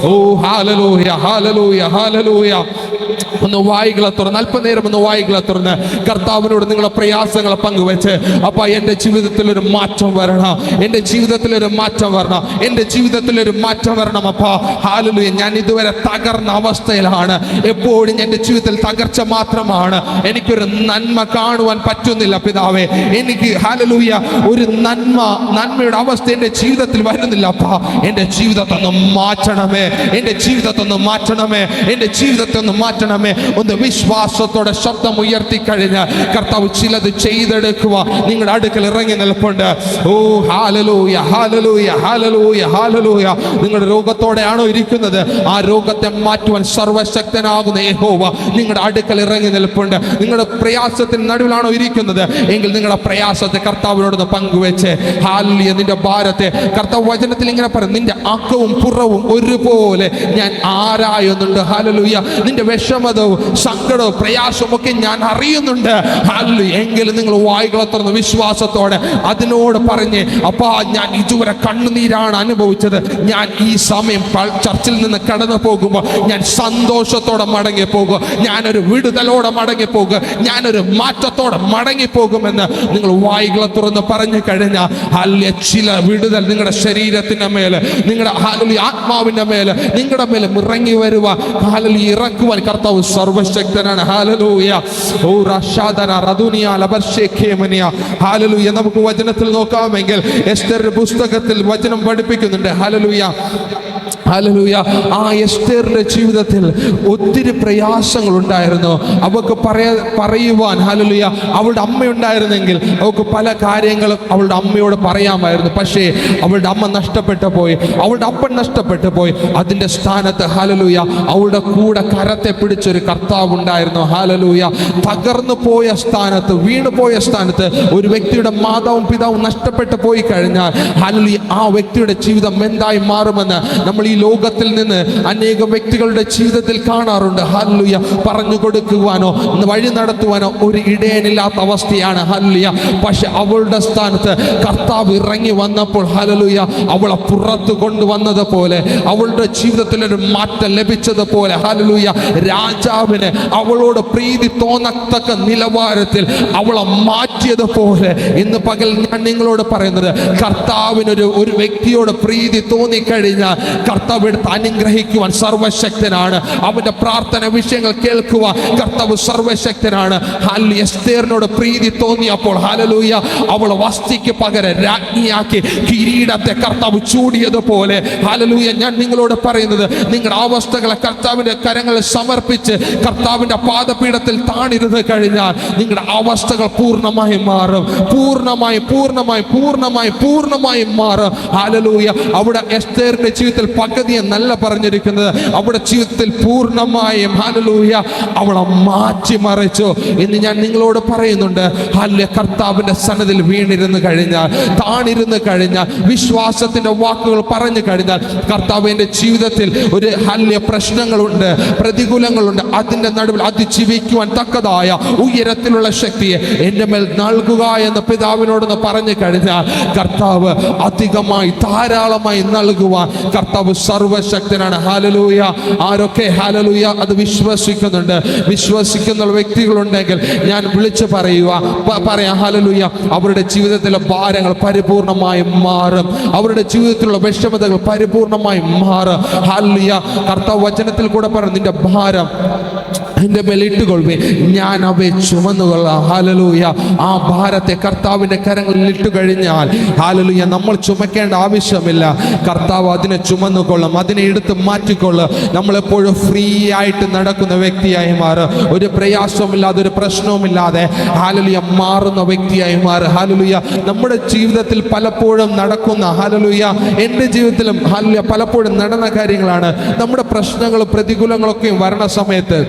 ഓ ഹല്ലേലൂയ, ഹല്ലേലൂയ, ഹല്ലേലൂയ. ഒന്ന് വായികളെ തുറന്ന് അല്പനേരം ഒന്ന് വായികളെ തുറന്ന് കർത്താവിനോട് നിങ്ങളുടെ പ്രയാസങ്ങളെ പങ്കുവെച്ച്, അപ്പ എൻ്റെ ജീവിതത്തിൽ ഒരു മാറ്റം വരണം, എൻ്റെ ജീവിതത്തിൽ ഒരു മാറ്റം വരണം, എൻ്റെ ജീവിതത്തിൽ ഒരു മാറ്റം വരണം അപ്പ. ഹല്ലേലൂയ. ഞാൻ ഇതുവരെ തകർന്ന അവസ്ഥയിലാണ്, എപ്പോഴും എൻ്റെ ജീവിതത്തിൽ തകർച്ച മാത്രമാണ്, എനിക്കൊരു നന്മ കാണുവാൻ പറ്റുന്നില്ല പിതാവേ. എനിക്ക് ഹല്ലേലൂയ ഒരു നന്മയുടെ അവസ്ഥ എൻ്റെ ജീവിതത്തിൽ വരുന്നില്ല അപ്പ. എൻ്റെ ജീവിതത്തെ ഒന്ന് മാറ്റണമേ, എൻ്റെ ജീവിതത്തെ ഒന്ന് മാറ്റണമേ, എൻ്റെ ജീവിതത്തെ ഒന്ന് മാറ്റണമേ. ഒന്ന് വിശ്വാസത്തോടെ ശബ്ദം ഉയർത്തി കഴിഞ്ഞ് കർത്താവ് ചിലത് ചെയ്തെടുക്കുക നിങ്ങളുടെ അടുക്കൽ ഇറങ്ങി നിൽപ്പുണ്ട്. ഓ ഹല്ലേലൂയ, ഹല്ലേലൂയ, ഹല്ലേലൂയ, ഹല്ലേലൂയ. നിങ്ങളുടെ രോഗത്തോടെയാണോ ഇരിക്കുന്നത്? ആ രോഗത്തെ മാറ്റുവാൻ സർവശക്തനാകുന്ന യഹോവ നിങ്ങളുടെ അടുക്കൽ ഇറങ്ങി നിൽപ്പുണ്ട്. നിങ്ങളുടെ പ്രയാസത്തിന് നടുവിലാണോ ഇരിക്കുന്നത് എങ്കിൽ നിങ്ങളുടെ പ്രയാസത്തെ കർത്താവിനോടൊന്ന് പങ്കുവെച്ച് ഹല്ലേലൂയ നിന്റെ ഭാരത്തെ കർത്താവ് വചനത്തിൽ ഇങ്ങനെ പറയും, നിന്റെ അക്കവും പുറവും ഒരുപോലെ ഞാൻ ആരായുന്നുണ്ട്. ഹല്ലേലൂയ. നിന്റെ വിഷമതവും സങ്കടവും പ്രയാസവും ഒക്കെ ഞാൻ അറിയുന്നുണ്ട്. ഹല്ലേലൂയ. എങ്കിലും നിങ്ങൾ വായികളെ തുറന്ന് വിശ്വാസത്തോടെ അതിനോട് പറഞ്ഞ്, അപ്പാ ഞാൻ ഇതുവരെ കണ്ണുനീരാണ് അനുഭവിച്ചത്, ഞാൻ ഈ സമയം ചർച്ചിൽ നിന്ന് കടന്നു പോകുമ്പോൾ ഞാൻ സന്തോഷത്തോടെ മടങ്ങി പോകുക, ഞാനൊരു വിടുതലോടെ മടങ്ങി പോകുക, ഞാനൊരു മാറ്റത്തോടെ മടങ്ങി പോകുമെന്ന് നിങ്ങൾ വായികളെ തുറന്ന് പറഞ്ഞു കഴിഞ്ഞാൽ ഹല്ലേലൂയ ചില വിടുതൽ നിങ്ങളുടെ ശരീരത്തിന്റെ മേലെ, നിങ്ങളുടെ ഹല്ലേലൂയ ആത്മാവിന്റെ മേലെ, നിങ്ങളുടെ മേലെ ഇറങ്ങി വരുക. ഹല്ലേലൂയ ഇറക്കുവാൻ കർത്താവ് സർവശക്തനാണ്. ഹല്ലേലൂയ. ഓ റഷാദന റദുനിയ ലബർഷേഖേമനിയ. ഹല്ലേലൂയ. നമുക്ക് വചനത്തിൽ നോക്കാമെങ്കിൽ എസ്തർ പുസ്തകത്തിൽ വചനം പഠിപ്പിക്കുന്നുണ്ട്. Hallelujah, hallelujah. ആ എസ്തേറിന്റെ ജീവിതത്തിൽ ഒത്തിരി പ്രയാസങ്ങൾ ഉണ്ടായിരുന്നു. അവൾക്ക് പറയുവാൻ ഹല്ലേലൂയ അവളുടെ അമ്മയുണ്ടായിരുന്നെങ്കിൽ അവൾക്ക് പല കാര്യങ്ങളും അവളുടെ അമ്മയോട് പറയാമായിരുന്നു. പക്ഷേ അവളുടെ അമ്മ നഷ്ടപ്പെട്ടു പോയി, അവളുടെ അപ്പൻ നഷ്ടപ്പെട്ടു പോയി. അതിൻ്റെ സ്ഥാനത്ത് ഹല്ലേലൂയ അവളുടെ കൂടെ കരത്തെ പിടിച്ചൊരു കർത്താവ് ഉണ്ടായിരുന്നു. ഹല്ലേലൂയ. തകർന്നു പോയ സ്ഥാനത്ത്, വീണു പോയ സ്ഥാനത്ത് ഒരു വ്യക്തിയുടെ മാതാവും പിതാവും നഷ്ടപ്പെട്ടു പോയി കഴിഞ്ഞാൽ ഹല്ലേലൂയ ആ വ്യക്തിയുടെ ജീവിതം എന്തായി മാറുമെന്ന് നമ്മൾ ഈ ലോകത്തിൽ നിന്ന് അനേകം വ്യക്തികളുടെ ജീവിതത്തിൽ കാണാറുണ്ട്. ഹല്ലേലൂയ. പറഞ്ഞു കൊടുക്കുവാനോ വഴി നടത്തുവാനോ ഒരു ഇടയനില്ലാത്ത അവസ്ഥയാണ്. ഹല്ലേലൂയ. പക്ഷെ അവളുടെ സ്ഥാനത്ത് കർത്താവ് ഇറങ്ങി വന്നപ്പോൾ ഹല്ലേലൂയ അവളെ പുറത്ത് കൊണ്ടുവന്നത് പോലെ, അവളുടെ ജീവിതത്തിൽ ഒരു മാറ്റം ലഭിച്ചതുപോലെ ഹല്ലേലൂയ രാജാവിന് അവളോട് പ്രീതി തോന്നത്തക്ക നിലവാരത്തിൽ അവളെ മാറ്റിയതുപോലെ ഇന്ന് പകൽ ഞാൻ നിങ്ങളോട് പറയുന്നത്, കർത്താവിനൊരു വ്യക്തിയോട് പ്രീതി തോന്നിക്കഴിഞ്ഞാൽ കർത്താവ് എടുത്ത് അനുഗ്രഹിക്കുവാൻ സർവശക്തനാണ്. അവന്റെ പ്രാർത്ഥന വിഷയങ്ങൾ കേൾക്കുവാൻ കർത്താവ് സർവശക്തനാണ്. ഹല്ലേലൂയ. എസ്തേറിനോട് പ്രീതി തോന്നിയപ്പോൾ ഹല്ലേലൂയ അവളെ വസ്തിക്ക് പകരം രാജ്ഞിയാക്കി കിരീടത്തെ കർത്താവ് ചൂടിയതുപോലെ ഹല്ലേലൂയ ഞാൻ നിങ്ങളോട് പറയുന്നത്, നിങ്ങളുടെ അവസ്ഥകളെ കർത്താവിന്റെ കരങ്ങളിൽ സമർപ്പിച്ച് കർത്താവിന്റെ പാദപീഠത്തിൽ താണിരുന്ന് കഴിഞ്ഞാൽ നിങ്ങളുടെ അവസ്ഥകൾ പൂർണ്ണമായി മാറും, പൂർണ്ണമായി മാറും. ഹല്ലേലൂയ. അവിടെ എസ്തേറിന്റെ ജീവിതത്തിൽ പകുതി എന്നല്ല പറഞ്ഞിരിക്കുന്നത്, അവിടെ ജീവിതത്തിൽ പൂർണ്ണമായും ഹല്ലേലൂയ അവളെ മാറ്റിമറിച്ചു എന്ന് ഞാൻ നിങ്ങളോട് പറയുന്നുണ്ട്. ഹല്ലേലൂയ. കർത്താവിന്റെ സന്നിധിയിൽ വീണിരുന്ന് കഴിഞ്ഞാൽ, താണിരുന്ന് കഴിഞ്ഞാൽ, വിശ്വാസത്തിന്റെ വാക്കുകൾ പറഞ്ഞു കഴിഞ്ഞാൽ, കർത്താവിന്റെ ജീവിതത്തിൽ ഒരു ഹല്ലേലൂയ പ്രശ്നങ്ങളുണ്ട്, പ്രതികൂലങ്ങളുണ്ട്, അതിന്റെ നടുവിൽ അതിജീവിക്കുവാൻ തക്കതായ ഉയരത്തിലുള്ള ശക്തിയെ എൻ്റെ മേൽ നൽകുക എന്ന് പിതാവിനോടൊന്ന് പറഞ്ഞു കഴിഞ്ഞാൽ കർത്താവ് അധികമായി ധാരാളമായി നൽകുവാൻ കർത്താവ് സർവശക്തനാണ്. ഹല്ലേലൂയ. ആരൊക്കെ ഹല്ലേലൂയ അത് വിശ്വസിക്കുന്നുണ്ട്, വിശ്വസിക്കുന്ന വ്യക്തികളുണ്ടെങ്കിൽ ഞാൻ വിളിച്ചു പറയാം ഹല്ലേലൂയ അവരുടെ ജീവിതത്തിലെ ഭാരങ്ങൾ പരിപൂർണമായി മാറും, അവരുടെ ജീവിതത്തിലുള്ള വിഷമതകൾ പരിപൂർണമായി മാറും. ഹല്ലേലൂയ. കർത്താവ് വചനത്തിൽ കൂടെ പറഞ്ഞു, നിന്റെ ഭാരം എൻ്റെ മേലിട്ടുകൊള്ളുവേ, ഞാൻ അവയെ ചുമന്നുകൊള്ളാം. ഹല്ലേലൂയ. ആ ഭാരത്തെ കർത്താവിൻ്റെ കരങ്ങളിൽ ഇട്ടു കഴിഞ്ഞാൽ ഹല്ലേലൂയ നമ്മൾ ചുമക്കേണ്ട ആവശ്യമില്ല, കർത്താവ് അതിനെ ചുമന്നുകൊള്ളും, അതിനെ എടുത്ത് മാറ്റിക്കൊള്ളും. നമ്മളെപ്പോഴും ഫ്രീ ആയിട്ട് നടക്കുന്ന വ്യക്തിയായി മാറും, ഒരു പ്രയാസവുമില്ലാതെ ഒരു പ്രശ്നവുമില്ലാതെ ഹല്ലേലൂയ മാറുന്ന വ്യക്തിയായി മാറും. ഹല്ലേലൂയ. നമ്മുടെ ജീവിതത്തിൽ പലപ്പോഴും നടക്കുന്ന ഹല്ലേലൂയ എൻ്റെ ജീവിതത്തിലും ഹല്ലേലൂയ പലപ്പോഴും നടന്ന കാര്യങ്ങളാണ്. നമ്മുടെ പ്രശ്നങ്ങളും പ്രതികൂലങ്ങളൊക്കെയും വരണ സമയത്ത്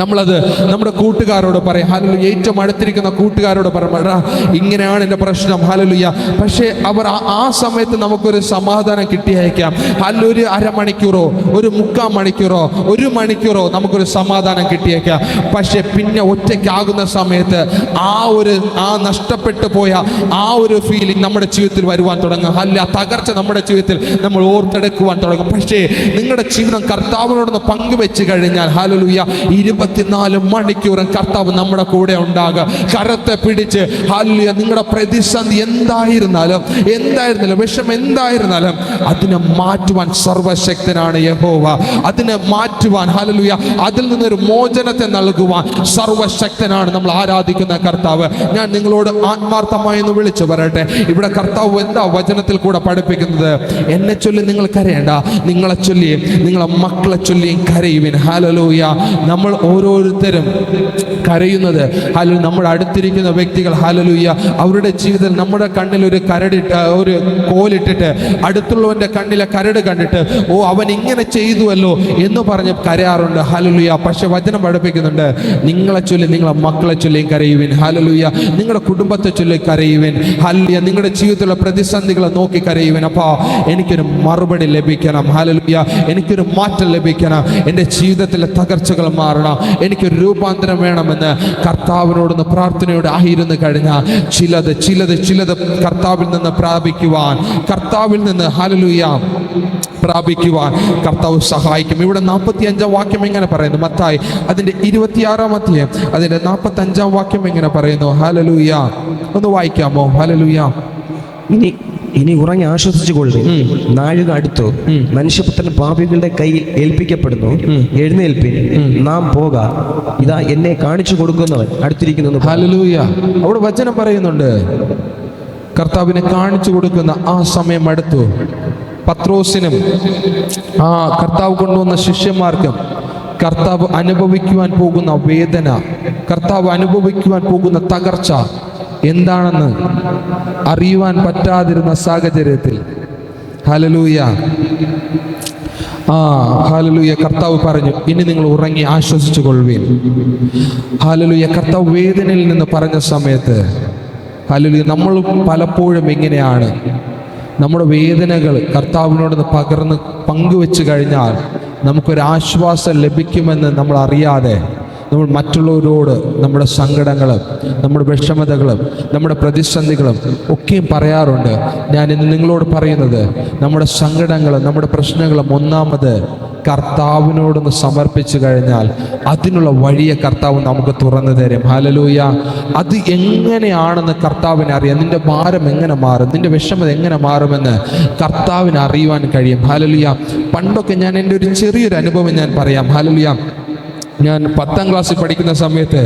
നമ്മളത് നമ്മുടെ കൂട്ടുകാരോട് പറയും. ഹല്ലേലൂയ. ഏറ്റവും അടുത്തിരിക്കുന്ന കൂട്ടുകാരോട് പറയടാ, ഇങ്ങനെയാണ് എൻ്റെ പ്രശ്നം. ഹല്ലേലൂയ. പക്ഷേ അവർ ആ സമയത്ത് നമുക്കൊരു സമാധാനം കിട്ടിയേക്കാം. ഹല്ലേലൂയ. ഒരു അരമണിക്കൂറോ ഒരു 3/4 മണിക്കൂറോ 1 മണിക്കൂറോ നമുക്കൊരു സമാധാനം കിട്ടിയേക്കാം. പക്ഷെ പിന്നെ ഒറ്റയ്ക്കാകുന്ന സമയത്ത് ആ നഷ്ടപ്പെട്ടു പോയ ആ ഒരു ഫീലിംഗ് നമ്മുടെ ജീവിതത്തിൽ വരുവാൻ തുടങ്ങും. അല്ല, തകർച്ച നമ്മുടെ ജീവിതത്തിൽ നമ്മൾ ഓർത്തെടുക്കുവാൻ തുടങ്ങും. പക്ഷേ നിങ്ങളുടെ ജീവിതം കർത്താവിനോടൊന്ന് പങ്കുവെച്ച് കഴിഞ്ഞാൽ ഹല്ലേലൂയ 24 മണിക്കൂറും കർത്താവ് നമ്മുടെ കൂടെ ഉണ്ടാകുക. കരത്തെ പിടിച്ച് ഹല്ലേലൂയ. നിങ്ങളുടെ പ്രതിസന്ധി എന്തായിരുന്നാലും വിഷമം എന്തായിരുന്നാലും അതിനെ മാറ്റുവാൻ സർവശക്തനാണ് യഹോവ. അതിനെ മാറ്റുവാൻ ഹല്ലേലൂയ, അതിൽ നിന്നൊരു മോചനത്തെ നൽകുവാൻ സർവശക്തനാണ് നമ്മൾ ആരാധിക്കുന്ന കർത്താവ്. ഞാൻ നിങ്ങളോട് ആത്മാർത്ഥമായി ഒന്ന് വിളിച്ചു പറയട്ടെ, ഇവിടെ കർത്താവ് എന്താ വചനത്തിൽ കൂടെ പഠിപ്പിക്കുന്നത്? എന്നെ ചൊല്ലി നിങ്ങൾ കരയേണ്ട, നിങ്ങളെ ചൊല്ലിയും നിങ്ങളെ മക്കളെ ചൊല്ലിയും കരയുവിൻ. ഹല്ലേലൂയ. നമ്മൾ ഓരോരുത്തരും കരയുന്നത് ഹല്ലേലൂയ, നമ്മുടെ അടുത്തിരിക്കുന്ന വ്യക്തികൾ ഹല്ലേലൂയ അവരുടെ ജീവിതത്തിൽ നമ്മുടെ കണ്ണിൽ ഒരു കോലിട്ടിട്ട് അടുത്തുള്ളവന്റെ കണ്ണിലെ കരട് കണ്ടിട്ട് അവൻ ഇങ്ങനെ ചെയ്തുവല്ലോ എന്ന് പറഞ്ഞ് കരയാറുണ്ട്. ഹല്ലേലൂയ. പക്ഷെ വചനം പഠിപ്പിക്കുന്നുണ്ട്, നിങ്ങളെ ചൊല്ലി നിങ്ങളെ മക്കളെ ചൊല്ലിയും കരയുവിൻ. ഹല്ലേലൂയ. നിങ്ങളുടെ കുടുംബത്തെ ചൊല്ലി കരയുവിൻ. ഹല്ലേലൂയ. നിങ്ങളുടെ ജീവിതത്തിലുള്ള പ്രതിസന്ധികളെ നോക്കി കരയുവിൻ. അപ്പോൾ എനിക്കൊരു മറുപടി ലഭിക്കണം. ഹല്ലേലൂയ. എനിക്കൊരു മാറ്റം ലഭിക്കണം. എൻ്റെ ജീവിതത്തിലെ തകർച്ചകൾ മാറണം. എനിക്കൊരു രൂപാന്തരം വേണമെന്ന് കർത്താവിനോടൊന്ന് പ്രാർത്ഥനയോട് ആയിരുന്നു കഴിഞ്ഞാൽ ചിലത് കർത്താവിൽ നിന്ന് പ്രാപിക്കുവാൻ, കർത്താവിൽ നിന്ന് ഹല്ലേലൂയ പ്രാപിക്കുവാൻ കർത്താവ് സഹായിക്കും. ഇവിടെ 45-ാം വാക്യം എങ്ങനെ പറയുന്നു? മത്തായി അതിൻ്റെ 26-ാം അധ്യായം അതിൻ്റെ 45-ാം വാക്യം എങ്ങനെ പറയുന്നു? ഹല്ലേലൂയ. ഒന്ന് വായിക്കാമോ? ഹല്ലേലൂയ. ഇനി ഉറങ്ങി ആശ്വസിച്ചുകൊള്ളുവിൻ, നാഴിക അടുത്തു, മനുഷ്യപുത്രൻ പാപികളുടെ കയ്യിൽ ഏൽപ്പിക്കപ്പെടുന്നു. എഴുന്നേൽപ്പിൻ, നാം പോക, ഇതാ എന്നെ കാണിച്ചു കൊടുക്കുന്നവൻ അടുത്തിരിക്കുന്നു. ഹല്ലേലൂയ. അവിടെ വചനം പറയുന്നുണ്ട്, കർത്താവിനെ കാണിച്ചു കൊടുക്കുന്ന ആ സമയം അടുത്തു. പത്രോസിനും കർത്താവ് കൊണ്ടുവന്ന ശിഷ്യന്മാർക്കും കർത്താവ് അനുഭവിക്കുവാൻ പോകുന്ന വേദന, കർത്താവ് അനുഭവിക്കുവാൻ പോകുന്ന തകർച്ച എന്താണെന്ന് അറിയുവാൻ പറ്റാതിരുന്ന സാഹചര്യത്തിൽ ഹല്ലേലൂയ ഹല്ലേലൂയ കർത്താവ് പറഞ്ഞു, ഇനി നിങ്ങൾ ഉറങ്ങി ആശ്വസിച്ചു കൊള്ളുവിൻ. ഹല്ലേലൂയ. കർത്താവ് വേദനയിൽ നിന്ന് പറഞ്ഞ സമയത്ത് ഹല്ലേലൂയ നമ്മൾ പലപ്പോഴും എങ്ങനെയാണ് നമ്മുടെ വേദനകൾ കർത്താവിനോടൊന്ന് പങ്കുവെച്ച് കഴിഞ്ഞാൽ നമുക്കൊരാശ്വാസം ലഭിക്കുമെന്ന് നമ്മൾ അറിയാതെ നമ്മൾ മറ്റുള്ളവരോട് നമ്മുടെ സങ്കടങ്ങളും നമ്മുടെ വിഷമതകളും നമ്മുടെ പ്രതിസന്ധികളും ഒക്കെയും പറയാറുണ്ട്. ഞാൻ ഇന്ന് നിങ്ങളോട് പറയുന്നത്, നമ്മുടെ സങ്കടങ്ങളും നമ്മുടെ പ്രശ്നങ്ങളും ഒന്നാമത് കർത്താവിനോടൊന്ന് സമർപ്പിച്ചു കഴിഞ്ഞാൽ അതിനുള്ള വഴിയെ കർത്താവ് നമുക്ക് തുറന്നു തരും. ഹല്ലേലൂയ. അത് എങ്ങനെയാണെന്ന് കർത്താവിന് അറിയാം. നിന്റെ ഭാരം എങ്ങനെ മാറും, നിന്റെ വിഷമത എങ്ങനെ മാറുമെന്ന് കർത്താവിന് അറിയുവാൻ കഴിയും. ഹല്ലേലൂയ. പണ്ടൊക്കെ ഞാൻ എൻ്റെ ഒരു ചെറിയൊരു അനുഭവം ഞാൻ പറയാം. ഹല്ലേലൂയ. ഞാൻ 10ാം ക്ലാസ്സിൽ പഠിക്കുന്ന സമയത്ത്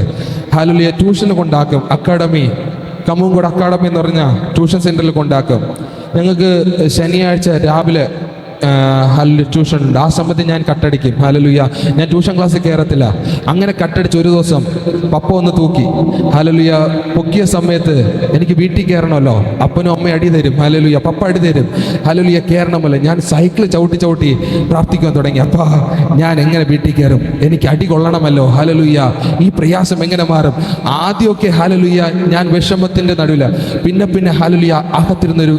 ഹല്ലേലൂയ ട്യൂഷന് കൊണ്ടാക്കും. കമ്മൂങ്കോട് അക്കാഡമി എന്ന് പറഞ്ഞ ട്യൂഷൻ സെൻറ്ററിൽ കൊണ്ടാക്കും. ഞങ്ങൾക്ക് ശനിയാഴ്ച രാവിലെ ട്യൂഷൻ ഉണ്ട്. ആ സമയത്ത് ഞാൻ കട്ടടിക്കും. ഹല്ലേലൂയ. ഞാൻ ട്യൂഷൻ ക്ലാസ്സിൽ കയറത്തില്ല. അങ്ങനെ കട്ടടിച്ച് ഒരു ദിവസം പപ്പ ഒന്ന് തൂക്കി. ഹല്ലേലൂയ. പൊക്കിയ സമയത്ത് എനിക്ക് വീട്ടിൽ കയറണമല്ലോ. അപ്പനും അമ്മയും അടി തരും. ഹല്ലേലൂയ. പപ്പ അടി തരും. ഹല്ലേലൂയ. കയറണമല്ലോ. ഞാൻ സൈക്കിൾ ചവിട്ടി പ്രാർത്ഥിക്കാൻ തുടങ്ങി. അപ്പാ, ഞാൻ എങ്ങനെ വീട്ടിൽ കയറും? എനിക്ക് അടി കൊള്ളണമല്ലോ. ഹല്ലേലൂയ. ഈ പ്രയാസം എങ്ങനെ മാറും? ആദ്യമൊക്കെ ഹല്ലേലൂയ ഞാൻ വിഷമത്തിൻ്റെ നടുവിൽ, പിന്നെ ഹല്ലേലൂയ അകത്തിരുന്നൊരു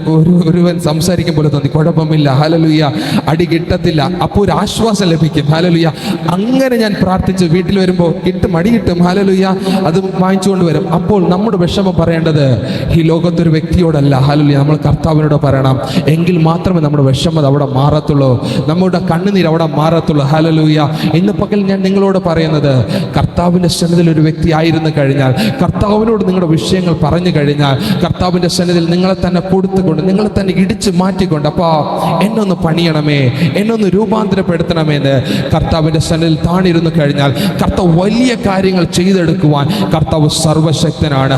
ഒരുവൻ സംസാരിക്കും പോലെ തോന്നി, കുഴപ്പമില്ല, ഹല്ലേലൂയ, അടി കിട്ടത്തില്ല, അപ്പോൾ ഒരു ആശ്വാസം ലഭിക്കും. ഹല്ലേലൂയ. അങ്ങനെ ഞാൻ പ്രാർത്ഥിച്ച് വീട്ടിൽ വരുമ്പോൾ അടി കിട്ടും. ഹല്ലേലൂയ. അത് വാങ്ങിച്ചുകൊണ്ട് വരും. അപ്പോൾ നമ്മുടെ വിഷമം പറയേണ്ടത് ഈ ലോകത്തൊരു വ്യക്തിയോടല്ല. ഹല്ലേലൂയ. നമ്മൾ കർത്താവിനോട് പറയണം. എങ്കിൽ മാത്രമേ നമ്മുടെ വിഷമത അവിടെ മാറത്തുള്ളൂ, നമ്മുടെ കണ്ണുനീര് അവിടെ മാറത്തുള്ളൂ. ഹല്ലേലൂയ. ഇന്ന് പകൽ ഞാൻ നിങ്ങളോട് പറയുന്നത്, കർത്താവിൻ്റെ സന്നിധിയിൽ ഒരു വ്യക്തി ആയിരുന്നു കഴിഞ്ഞാൽ, കർത്താവിനോട് നിങ്ങളുടെ വിഷയങ്ങൾ പറഞ്ഞു കഴിഞ്ഞാൽ, കർത്താവിൻ്റെ സന്നിധിയിൽ നിങ്ങളെ തന്നെ കൊടുത്തുകൊണ്ട്, നിങ്ങളെ തന്നെ ഇടിച്ച് മാറ്റിക്കൊണ്ട്, അപ്പോൾ എന്നൊന്ന് പണിയണമേ, എന്നൊന്ന് രൂപാന്തരപ്പെടുത്തണമേ എന്ന് കർത്താവിൻ്റെ സന്നിധിയിൽ താണിരുന്നു കഴിഞ്ഞാൽ കർത്താവ് വലിയ കാര്യങ്ങൾ ചെയ്തെടുക്കുവാൻ കർത്താവ് സർവശക്തനാണ്.